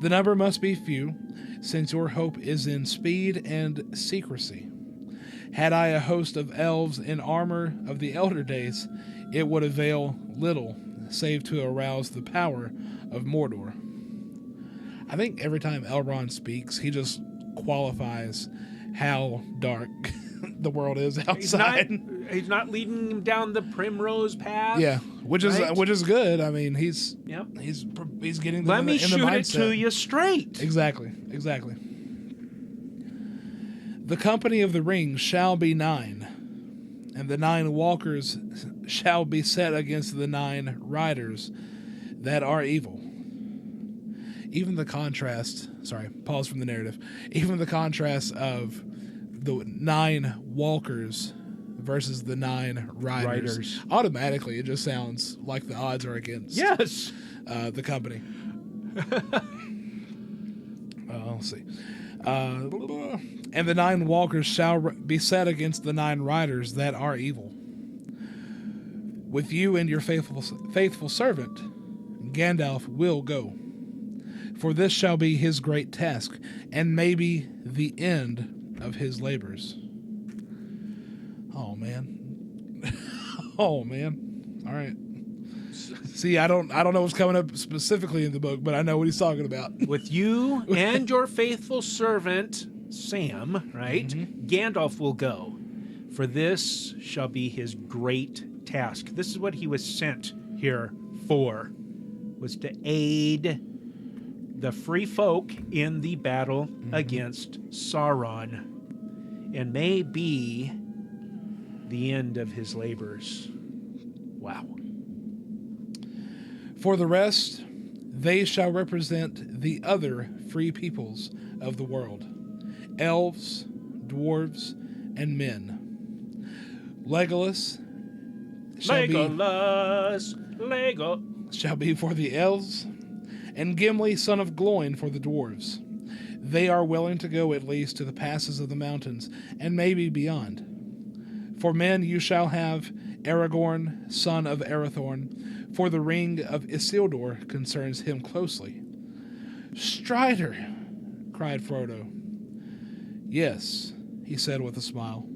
The number must be few, since your hope is in speed and secrecy. Had I a host of elves in armor of the elder days, it would avail little, save to arouse the power of Mordor. I think every time Elrond speaks, he just qualifies how dark the world is outside. He's not leading him down the primrose path. Yeah, which is good. I mean, he's Yep. he's getting them Let in me the shoot it mindset. to you straight. Exactly. The company of the ring shall be 9, and the 9 walkers shall be set against the 9 riders that are evil. Even the contrast, pause from the narrative. Even the contrast of the 9 walkers versus the 9 riders. Automatically, it just sounds like the odds are against the company. Let's see. And the 9 walkers shall be set against the 9 riders that are evil. With you and your faithful servant, Gandalf will go. For this shall be his great task, and maybe the end of his labors. Oh, man. All right. See, I don't know what's coming up specifically in the book, but I know what he's talking about. With you and your faithful servant, Sam, right? Mm-hmm. Gandalf will go. For this shall be his great task. This is what he was sent here for, was to aid the free folk in the battle against Sauron, and may be the end of his labors. Wow. For the rest, they shall represent the other free peoples of the world, elves, dwarves, and men. Legolas shall be for the elves, and Gimli, son of Gloin, for the dwarves. They are willing to go at least to the passes of the mountains, and maybe beyond. For men you shall have Aragorn, son of Arathorn, for the ring of Isildur concerns him closely. Strider, cried Frodo. Yes, he said with a smile.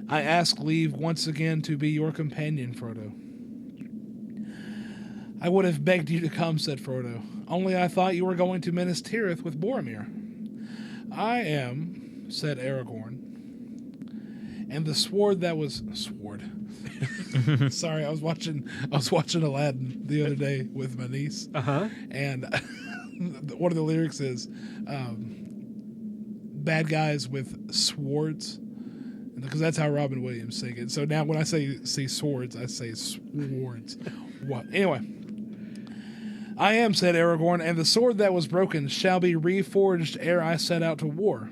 I ask leave once again to be your companion, Frodo. I would have begged you to come, said Frodo. Only I thought you were going to Minas Tirith with Boromir. I am, said Aragorn. And the sword that was... Sword. Sorry, I was watching Aladdin the other day with my niece. Uh-huh. And one of the lyrics is, bad guys with swords. Because that's how Robin Williams sang it. So now when I say swords, I say swords. What? Anyway. I am, said Aragorn, and the sword that was broken shall be reforged ere I set out to war.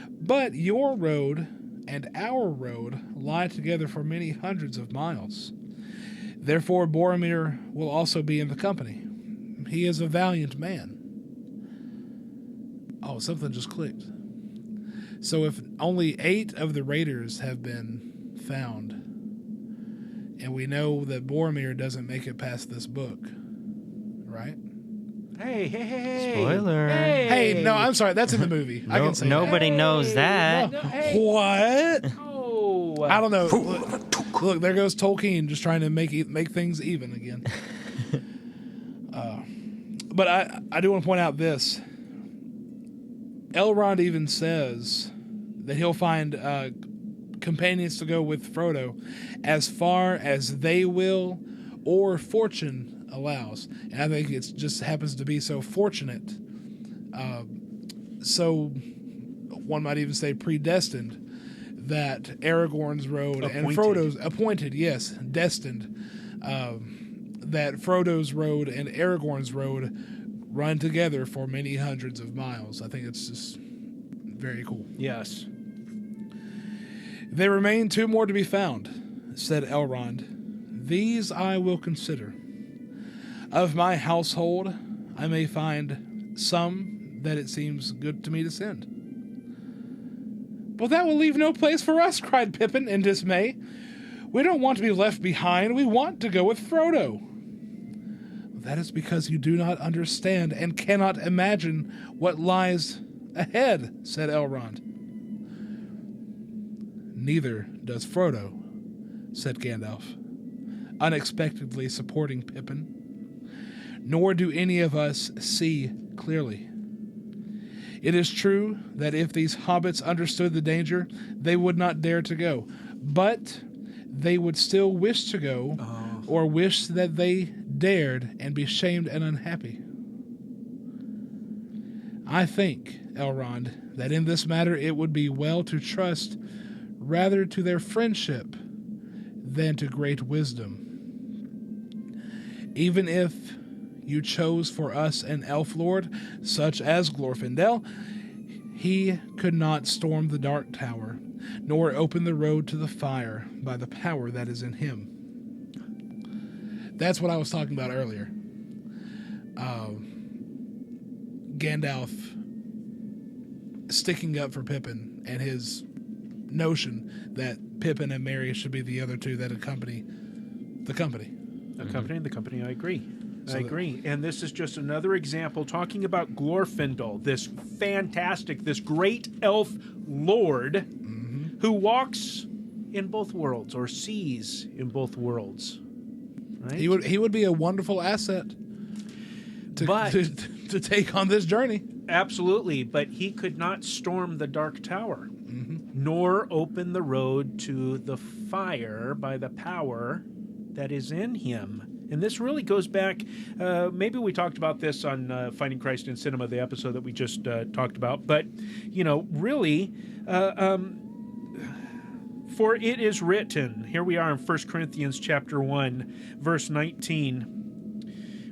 But your road and our road lie together for many hundreds of miles. Therefore Boromir will also be in the company. He is a valiant man. Oh, something just clicked. So if only 8 of the raiders have been found, and we know that Boromir doesn't make it past this book, right? Hey. Spoiler. Hey, no, I'm sorry. That's in the movie. I can say nobody knows that. What? Oh. I don't know. Look, there goes Tolkien just trying to make things even again. But I do want to point out this. Elrond even says that he'll find companions to go with Frodo as far as they will or fortune allows. And I think it just happens to be so fortunate. So one might even say predestined that Aragorn's road and Frodo's destined that Frodo's road and Aragorn's road run together for many hundreds of miles. I think it's just very cool. Yes. There remain 2 more to be found, said Elrond. These I will consider. Of my household, I may find some that it seems good to me to send. But that will leave no place for us, cried Pippin in dismay. We don't want to be left behind. We want to go with Frodo. That is because you do not understand and cannot imagine what lies ahead, said Elrond. Neither does Frodo, said Gandalf, unexpectedly supporting Pippin. Nor do any of us see clearly. It is true that if these hobbits understood the danger, they would not dare to go. But they would still wish to go, or wish that they dared and be shamed and unhappy. I think, Elrond, that in this matter it would be well to trust rather to their friendship than to great wisdom. Even if you chose for us an elf lord, such as Glorfindel, he could not storm the Dark Tower, nor open the road to the fire by the power that is in him. That's what I was talking about earlier. Gandalf sticking up for Pippin and his notion that Pippin and Merry should be the other two that accompany the company. Accompanying the company, I agree. I agree. And this is just another example talking about Glorfindel, this fantastic, this great elf lord who walks in both worlds or sees in both worlds. Right? He would be a wonderful asset to take on this journey. Absolutely, but he could not storm the Dark Tower, nor open the road to the fire by the power that is in him. And this really goes back, maybe we talked about this on Finding Christ in Cinema, the episode that we just talked about, but, really, for it is written, here we are in 1 Corinthians chapter 1, verse 19,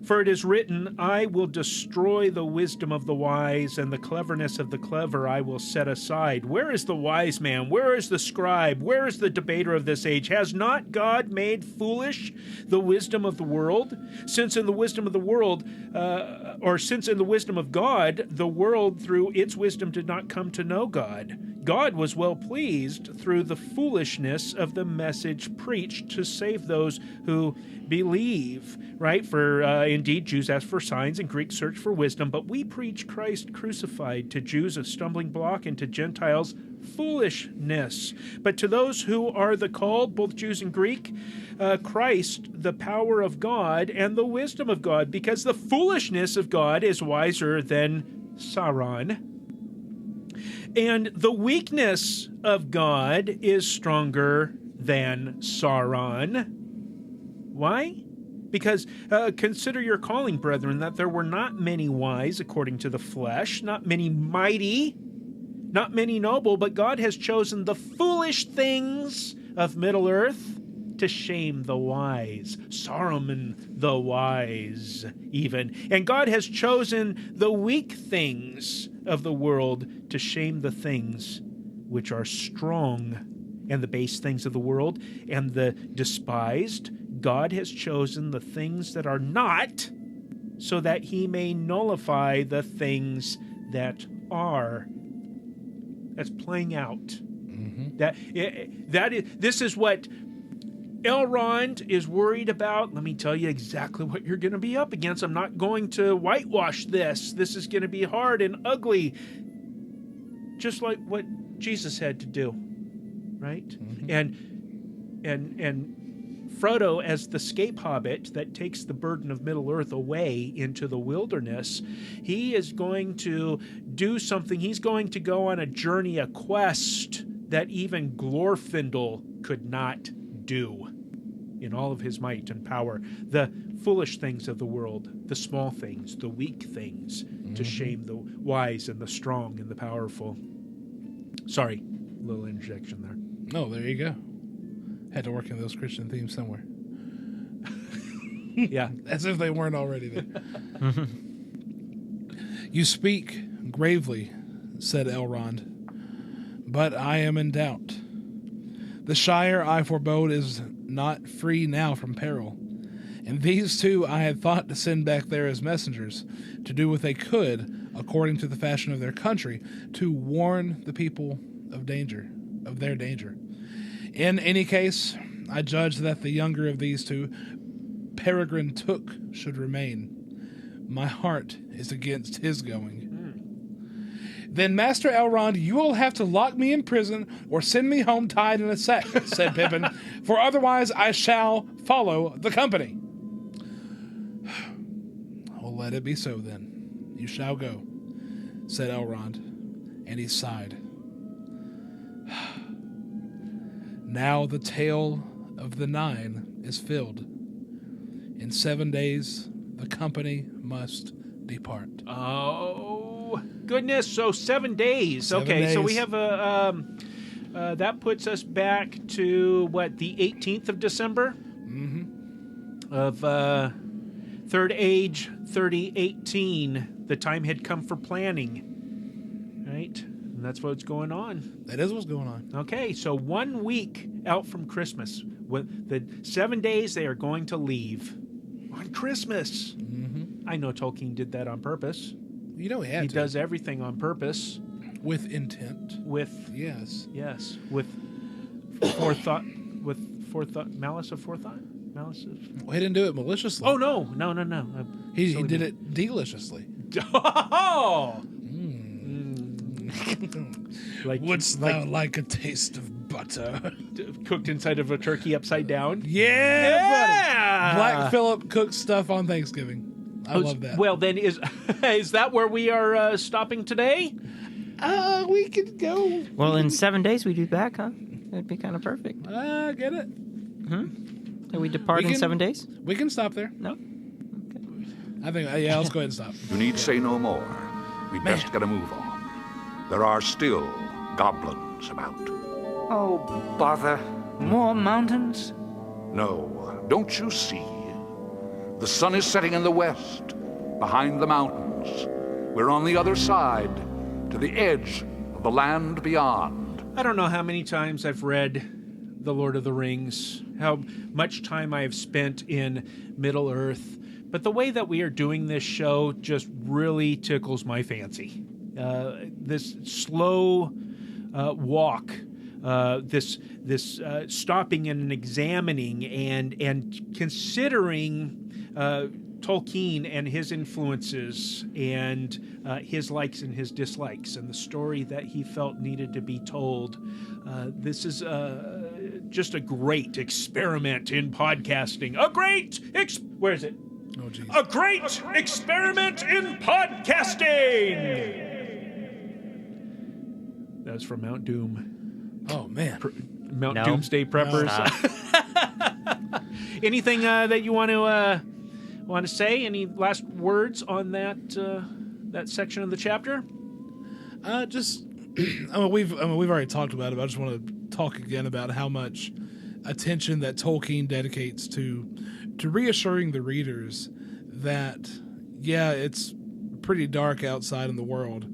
for it is written, I will destroy the wisdom of the wise, and the cleverness of the clever I will set aside. Where is the wise man? Where is the scribe? Where is the debater of this age? Has not God made foolish the wisdom of the world? Since in the wisdom of the world, since in the wisdom of God, the world through its wisdom did not come to know God. God was well pleased through the foolishness of the message preached to save those who believe, right? For indeed, Jews ask for signs and Greeks search for wisdom, but we preach Christ crucified, to Jews a stumbling block and to Gentiles foolishness. But to those who are the called, both Jews and Greek, Christ, the power of God and the wisdom of God, because the foolishness of God is wiser than Sauron, and the weakness of God is stronger than Sauron. Why? Because consider your calling, brethren, that there were not many wise according to the flesh, not many mighty, not many noble, but God has chosen the foolish things of Middle-earth to shame the wise, Saruman the wise even. And God has chosen the weak things of the world to shame the things which are strong, and the base things of the world, and the despised. God has chosen the things that are not, so that he may nullify the things that are. That's playing out. This is what Elrond is worried about. Let me tell you exactly what you're going to be up against. I'm not going to whitewash this. This is going to be hard and ugly, just like what Jesus had to do, right? And Frodo, as the scape hobbit that takes the burden of Middle-earth away into the wilderness, he is going to do something. He's going to go on a journey, a quest that even Glorfindel could not do in all of his might and power. The foolish things of the world, the small things, the weak things, to shame the wise and the strong and the powerful. Sorry, little interjection there. No, there you go. Had to work in those Christian themes somewhere. Yeah. As if they weren't already there. You speak gravely, said Elrond, but I am in doubt. The Shire I forebode is not free now from peril, and these two I had thought to send back there as messengers, to do what they could, according to the fashion of their country, to warn the people of their danger. In any case, I judge that the younger of these two, Peregrine Took, should remain. My heart is against his going. Then, Master Elrond, you will have to lock me in prison or send me home tied in a sack, said Pippin, for otherwise I shall follow the company. Well, let it be so then. You shall go, said Elrond, and he sighed. Now the tale of the 9 is filled. In 7 days, the company must depart. Oh, goodness. So 7 days. 7 okay, so we days. have that puts us back to, what, the 18th of December? Mm-hmm. Of Third Age 3018. The time had come for planning, right? And that's what's going on. That is what's going on. Okay, so 1 week out from Christmas. With the 7 days they are going to leave on Christmas. Mm-hmm. I know Tolkien did that on purpose. You know he had He to. does everything on purpose. With intent. With Yes. with forethought, malice of forethought, malice of. Well, he didn't do it maliciously. Oh no! He did it deliciously. Oh! Like Wouldst thou like a taste of butter? cooked inside of a turkey upside down. Yeah, buddy. Black Phillip cooks stuff on Thanksgiving. I love that. Well, then is that where we are stopping today? We could go. Well, in 7 days we'd be back, huh? That'd be kind of perfect. Get it? And we depart in 7 days? We can stop there. No? I think, yeah, let's go ahead and stop. You need say no more. We best get a move on. There are still goblins about. Oh, bother. More mountains? No, don't you see? The sun is setting in the west, behind the mountains. We're on the other side, to the edge of the land beyond. I don't know how many times I've read The Lord of the Rings, how much time I have spent in Middle Earth, but the way that we are doing this show just really tickles my fancy. This slow walk, this stopping and examining and considering Tolkien and his influences and his likes and his dislikes and the story that he felt needed to be told. This is just a great experiment in podcasting. Where is it? Oh, geez. A great experiment in podcasting! That was from Mount Doom. Oh, man. Mount Doomsday Preppers. Anything that you want to say? Any last words on that section of the chapter? We've already talked about it, but I just want to talk again about how much attention that Tolkien dedicates to reassuring the readers that, yeah, it's pretty dark outside in the world,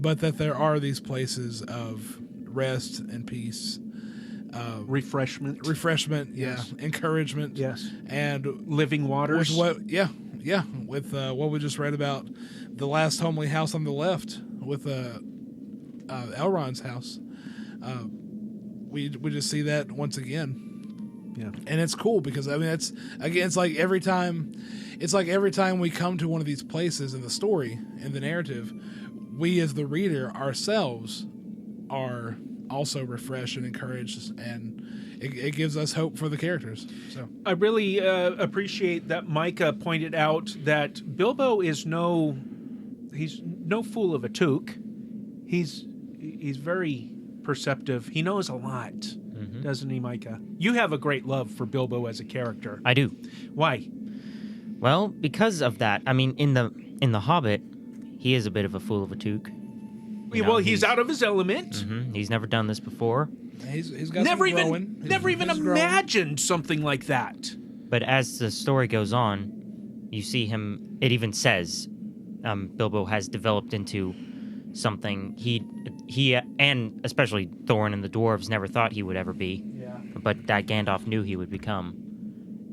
but that there are these places of rest and peace, refreshment, yes. Encouragement, yes, and living waters. With what we just read about the last homely house on the left with Elrond's house. We just see that once again. Yeah. And it's cool because it's like every time we come to one of these places in the story, in the narrative, we as the reader ourselves are also refreshed and encouraged, and it gives us hope for the characters. So I really appreciate that Micah pointed out that Bilbo is he's no fool of a toque. He's very perceptive. He knows a lot, doesn't he, Micah? You have a great love for Bilbo as a character. I do. Why? Well, because of that. I mean, in the Hobbit, he is a bit of a fool of a toque. He's out of his element. Mm-hmm. He's never done this before. He's got never some even growing. never even imagined something like that. But as the story goes on, you see him. It even says Bilbo has developed into something he and especially Thorin and the dwarves never thought he would ever be. Yeah. But that Gandalf knew he would become,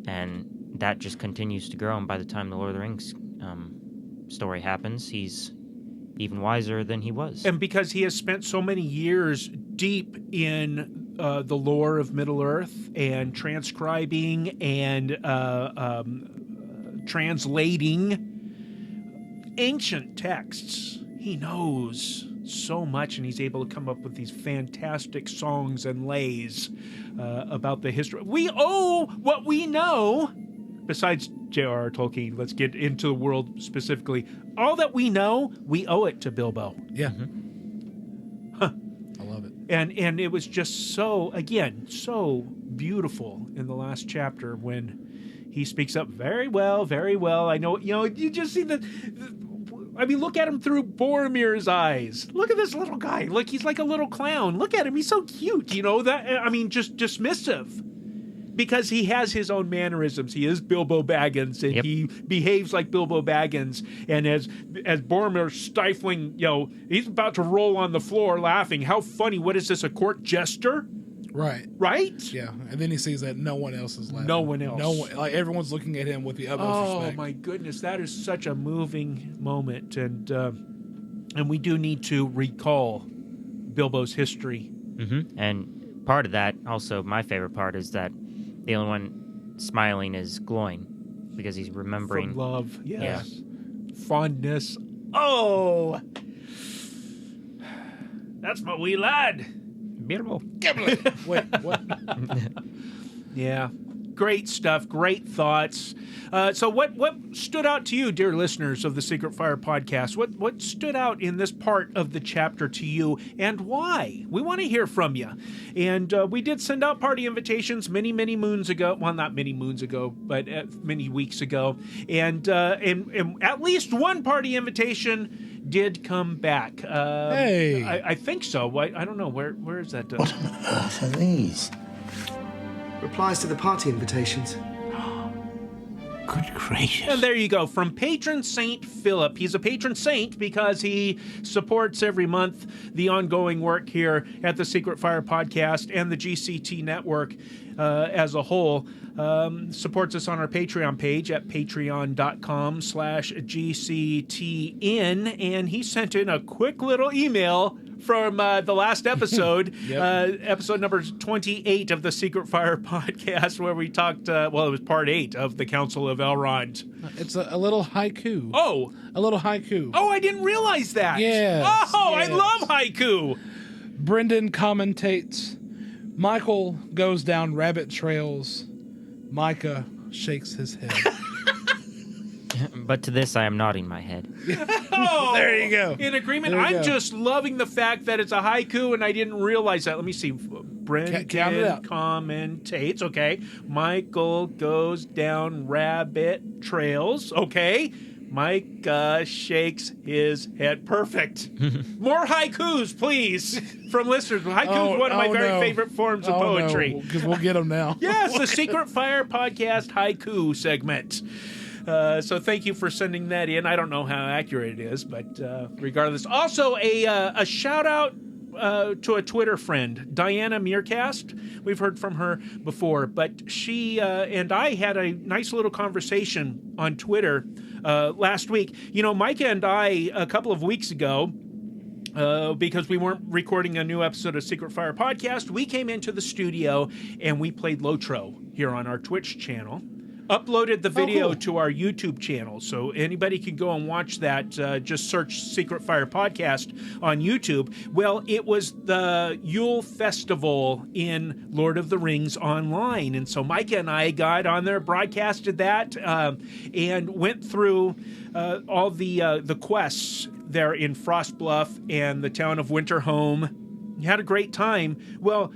and that just continues to grow. And by the time the Lord of the Rings story happens, he's even wiser than he was. And because he has spent so many years deep in the lore of Middle-earth and transcribing and translating ancient texts, he knows so much, and he's able to come up with these fantastic songs and lays about the history. We owe what we know, besides j.r.r. Tolkien, let's get into the world specifically. All that we know, we owe it to Bilbo. Yeah. I love it. And it was just so beautiful in the last chapter when he speaks up very well, very well. I know, you just see look at him through Boromir's eyes. Look at this little guy. Look, he's like a little clown. Look at him. He's so cute. Just dismissive. Because he has his own mannerisms. He is Bilbo Baggins, and he behaves like Bilbo Baggins. And as Boromir's stifling, he's about to roll on the floor laughing. How funny. What is this, a court jester? Right. Right? Yeah. And then he sees that no one else is laughing. No one else. No one. Like, everyone's looking at him with the utmost respect. Oh, my goodness. That is such a moving moment. And we do need to recall Bilbo's history. Mm-hmm. And part of that, also my favorite part, is that the only one smiling is Gloin, because he's remembering. From love, yes. Yeah. Fondness. Oh! That's my wee lad. Bilbo. Wait, what? Yeah. Great stuff. Great thoughts. So what stood out to you, dear listeners of the Secret Fire podcast? What stood out in this part of the chapter to you, and why? We want to hear from you. And we did send out party invitations many moons ago. Well, not many moons ago, but many weeks ago. And at least one party invitation did come back. Hey. I think so. I don't know. Where is that? What on earth are these? Replies to the party invitations. Good gracious. And there you go, from patron Saint Philip. He's a patron saint because he supports every month the ongoing work here at the Secret Fire podcast and the GCT network as a whole. Supports us on our Patreon page at patreon.com/GCTN. And he sent in a quick little email from the last episode, episode number 28 of the Secret Fire podcast, where we talked, it was part 8 of the Council of Elrond. It's a little haiku. Oh! A little haiku. Oh, I didn't realize that. Yes. Oh, yes. I love haiku. Brenden commentates, Michael goes down rabbit trails. Micah shakes his head. But to this, I am nodding my head. Oh, there you go. In agreement. There you I'm go. just loving the fact that it's a haiku, and I didn't realize that. Let me see. Brenden commentates. Okay. Michael goes down rabbit trails. Okay. Micah shakes his head. Perfect. More haikus, please, from listeners. Haiku is one of my very favorite forms of poetry. Because we'll get them now. Yes, the Secret Fire podcast haiku segment. So thank you for sending that in. I don't know how accurate it is, but regardless. Also, a shout out to a Twitter friend, Diana Meercast. We've heard from her before, but she and I had a nice little conversation on Twitter last week. Micah and I, a couple of weeks ago, because we weren't recording a new episode of Secret Fire podcast, we came into the studio and we played Lotro here on our Twitch channel. Uploaded the video to our YouTube channel, so anybody can go and watch that. Just search Secret Fire Podcast on YouTube. Well, it was the Yule Festival in Lord of the Rings Online, and so Micah and I got on there, broadcasted that, and went through all the quests there in Frostbluff and the town of Winterhome. Had a great time. Well,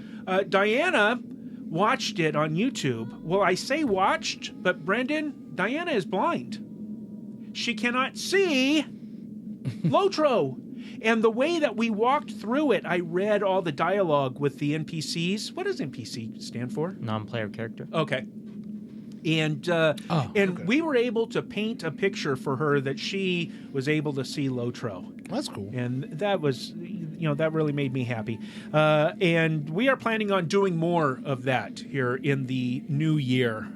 Diana watched it on YouTube. Well, I say watched, but Brenden, Diana is blind. She cannot see Lotro. And the way that we walked through it, I read all the dialogue with the NPCs. What does NPC stand for? Non-player character. Okay. And we were able to paint a picture for her that she was able to see Lotro. That's cool. And that was, that really made me happy. And we are planning on doing more of that here in the new year.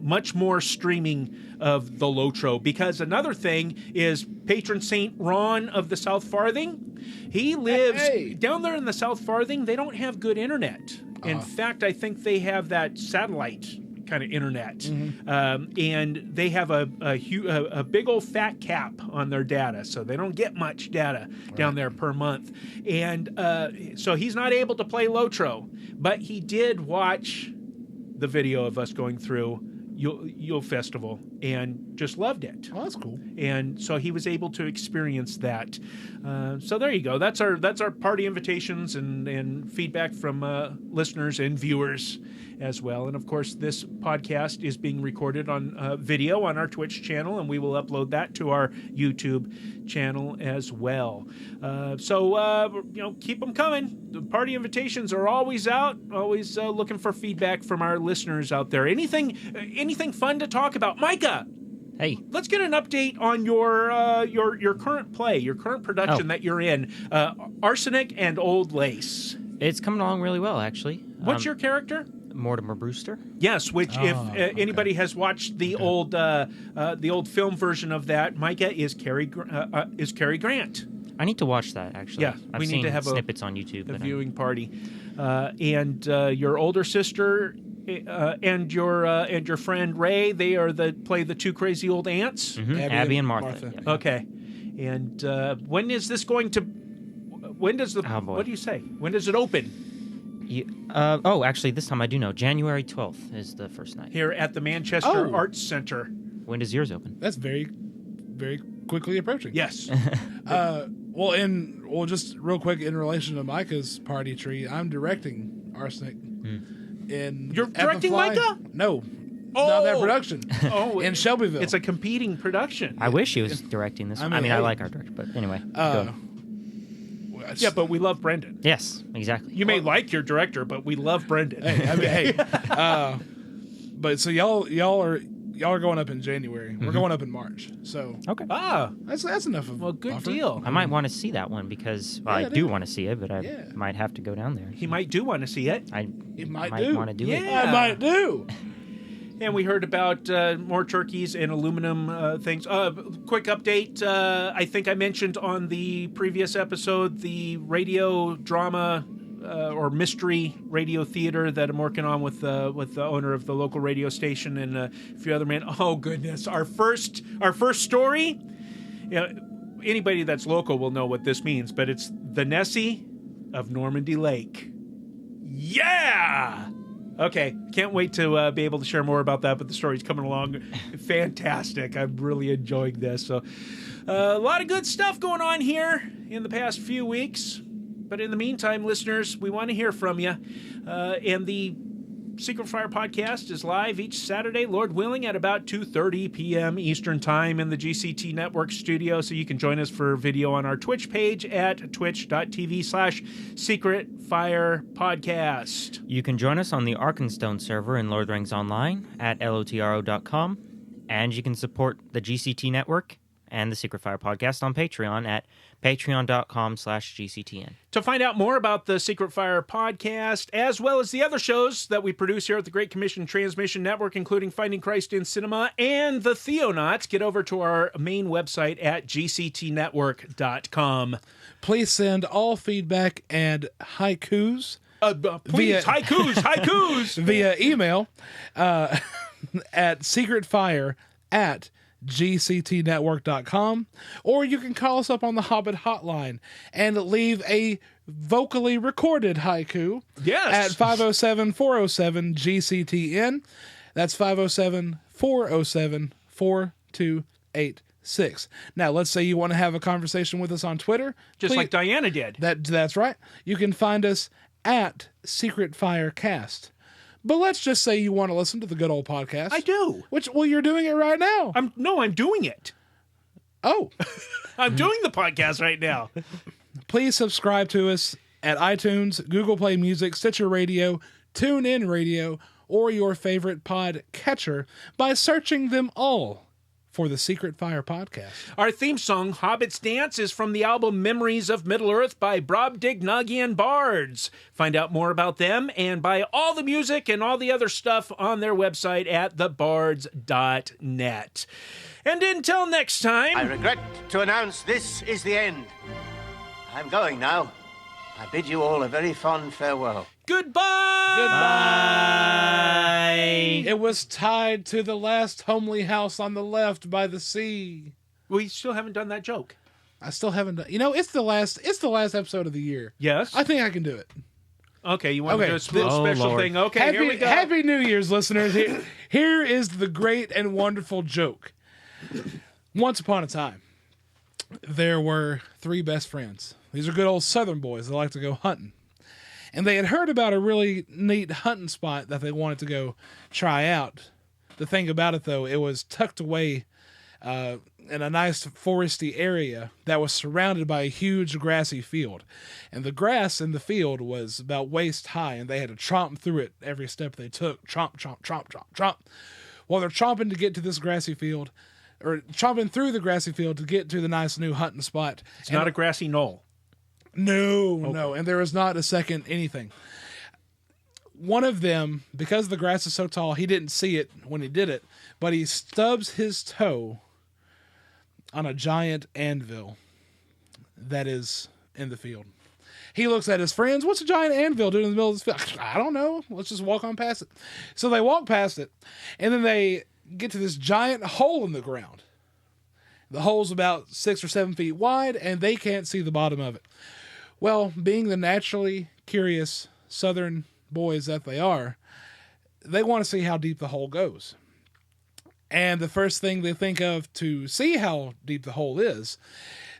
Much more streaming of the Lotro. Because another thing is patron Saint Ron of the South Farthing. He lives down there in the South Farthing. They don't have good internet. In fact, I think they have that satellite kind of internet, and they have a big old fat cap on their data, so they don't get much data down there per month, and so he's not able to play Lotro, but he did watch the video of us going through Yule Festival and just loved it. Oh, that's cool. And so he was able to experience that. So there you go. That's our party invitations and feedback from listeners and viewers as well. And of course, this podcast is being recorded on video on our Twitch channel, and we will upload that to our YouTube channel as well. So keep them coming. The party invitations are always out. Always looking for feedback from our listeners out there. Anything fun to talk about, Micah? Hey, let's get an update on your current play, your current production that you're in, Arsenic and Old Lace. It's coming along really well, actually. What's your character? Mortimer Brewster. Yes, which if anybody has watched the old film version of that, Micah is Cary Grant. I need to watch that, actually. Yeah, I've seen snippets on YouTube. A viewing party, and your older sister and your friend Ray, they play the two crazy old aunts, Abby and Martha. Yeah. Okay, and when is this going to? When does the? Oh, boy. What do you say? When does it open? Actually, this time I do know. January 12th is the first night. Here at the Manchester Arts Center. When does yours open? That's very, very quickly approaching. Yes. Just real quick in relation to Micah's party tree, I'm directing Arsenic. You're directing Micah? No. Not that production. In Shelbyville. It's a competing production. I wish he was directing this one. I mean, I like our director, but anyway. Go. Yeah, but we love Brenden. Yes, exactly. You may like your director, but we love Brenden. But so y'all are going up in January. We're going up in March. So okay. That's enough of good buffer. deal. I might want to see that one because I do want to see it, but I might have to go down there. He might do want to see it. I might want to do it. I might do. And we heard about more turkeys and aluminum things. Quick update. I think I mentioned on the previous episode the radio drama or mystery radio theater that I'm working on with the owner of the local radio station and a few other men. Oh goodness, our first story. Anybody that's local will know what this means, but it's the Nessie of Normandy Lake. Yeah. Okay, can't wait to be able to share more about that, but the story's coming along fantastic. I'm really enjoying this. So a lot of good stuff going on here in the past few weeks. But in the meantime, listeners, we want to hear from you. And the Secret Fire podcast is live each Saturday, Lord willing, at about 2:30 p.m. Eastern Time in the GCT Network studio. So you can join us for video on our Twitch page at twitch.tv/Secret Fire Podcast. You can join us on the Arkenstone server in Lord of the Rings Online at lotro.com. And you can support the GCT Network and the Secret Fire Podcast on Patreon at patreon.com/GCTN. To find out more about the Secret Fire Podcast, as well as the other shows that we produce here at the Great Commission Transmission Network, including Finding Christ in Cinema and The Theonauts, get over to our main website at gctnetwork.com. Please send all feedback and haikus. Please, haikus! Via email at secretfire@gctnetwork.com, or you can call us up on the Hobbit hotline and leave a vocally recorded haiku at 507-407-GCTN. That's 507-407-4286. Now, let's say you want to have a conversation with us on Twitter. Just like Diana did. That's right. You can find us at Secret Fire Cast. But let's just say you want to listen to the good old podcast. I do. You're doing it right now. I'm doing it. Oh. I'm doing the podcast right now. Please subscribe to us at iTunes, Google Play Music, Stitcher Radio, TuneIn Radio, or your favorite pod catcher by searching them all for the Secret Fire Podcast. Our theme song, Hobbit's Dance, is from the album Memories of Middle-earth by Brobdingnagian and Bards. Find out more about them and buy all the music and all the other stuff on their website at thebards.net. And until next time... I regret to announce this is the end. I'm going now. I bid you all a very fond farewell. Goodbye. Goodbye. It was tied to the last homely house on the left by the sea. We still haven't done that joke. I still haven't done. You know, it's the last episode of the year. Yes. I think I can do it. Okay, you want to do a special thing? Okay, here we go. Happy New Year's, listeners. Here is the great and wonderful joke. Once upon a time, there were 3 best friends. These are good old Southern boys that like to go hunting. And they had heard about a really neat hunting spot that they wanted to go try out. The thing about it, though, it was tucked away in a nice foresty area that was surrounded by a huge grassy field. And the grass in the field was about waist high, and they had to tromp through it every step they took. Tromp, tromp, tromp, tromp, tromp. While they're tromping to get to this grassy field, or tromping through the grassy field to get to the nice new hunting spot. It's not a grassy knoll. No, and there is not a second anything. One of them, because the grass is so tall, he didn't see it when he did it, but he stubs his toe on a giant anvil that is in the field. He looks at his friends. What's a giant anvil doing in the middle of this field? I don't know. Let's just walk on past it. So they walk past it, and then they get to this giant hole in the ground. The hole's about 6 or 7 feet wide, and they can't see the bottom of it. Well, being the naturally curious Southern boys that they are, they want to see how deep the hole goes. And the first thing they think of to see how deep the hole is,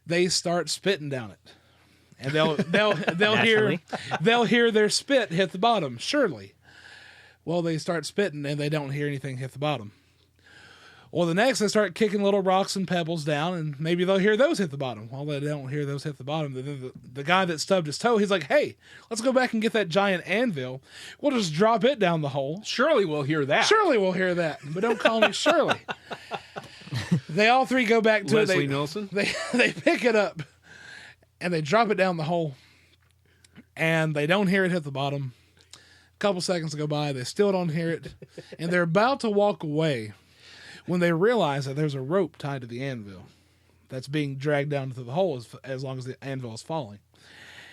they start spitting down it. And they'll hear their spit hit the bottom, surely. Well, they start spitting and they don't hear anything hit the bottom. Well, the next, they start kicking little rocks and pebbles down, and maybe they'll hear those hit the bottom. Well, they don't hear those hit the bottom. The guy that stubbed his toe, he's like, hey, let's go back and get that giant anvil. We'll just drop it down the hole. Surely we'll hear that. Surely we'll hear that, but don't call me Shirley. They all 3 go back to Leslie it. Nielsen? They pick it up, and they drop it down the hole, and they don't hear it hit the bottom. A couple seconds go by, they still don't hear it, and they're about to walk away when they realize that there's a rope tied to the anvil that's being dragged down into the hole as long as the anvil is falling.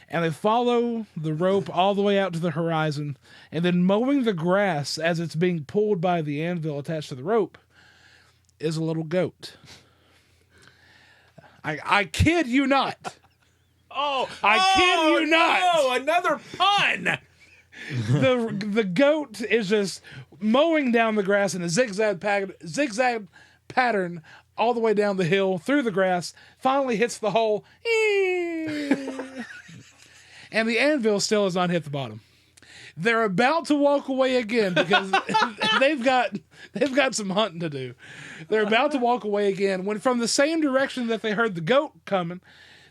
And they follow the rope all the way out to the horizon, and then mowing the grass as it's being pulled by the anvil attached to the rope is a little goat. I kid you not. I kid you not. Oh, another pun. The goat is just mowing down the grass in a zigzag pattern all the way down the hill through the grass, finally hits the hole, and the anvil still has not hit the bottom. They're about to walk away again because they've got some hunting to do. They're about to walk away again when, from the same direction that they heard the goat coming,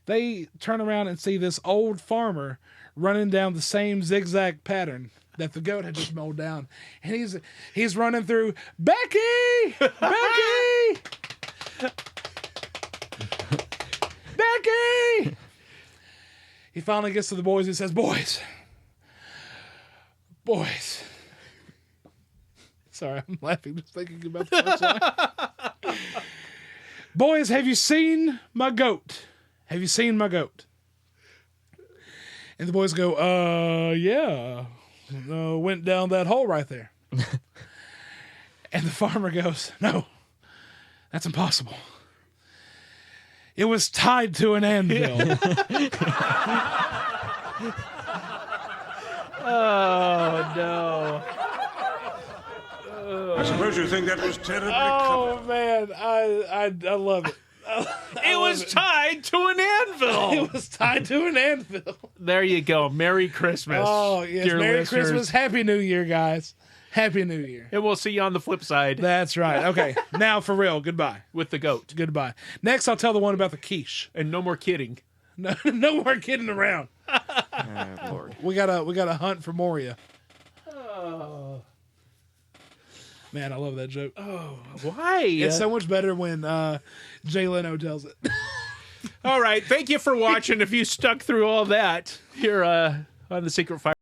they turn around and see this old farmer running down the same zigzag pattern that the goat had just mowed down. And he's running through, Becky! Becky! Becky! He finally gets to the boys and says, Boys. Sorry, I'm laughing just thinking about the punchline. Boys, have you seen my goat? Have you seen my goat? And the boys go, yeah. Went down that hole right there. And the farmer goes, no, that's impossible. It was tied to an anvil. Oh, no. I suppose you think that was terribly Oh, man, I love it. It was tied to an anvil. It was tied to an anvil. There you go. Merry Christmas. Oh, yes. dear Merry listeners. Christmas. Happy New Year, guys. Happy New Year. And we'll see you on the flip side. That's right. Okay. Now, for real, goodbye. With the goat. Goodbye. Next, I'll tell the one about the quiche. And no more kidding. No more kidding around. Oh, Lord. We gotta hunt for Moria. Oh. Man, I love that joke. Oh, why? It's so much better when Jay Leno tells it. All right. Thank you for watching. If you stuck through all that here on The Secret Fire.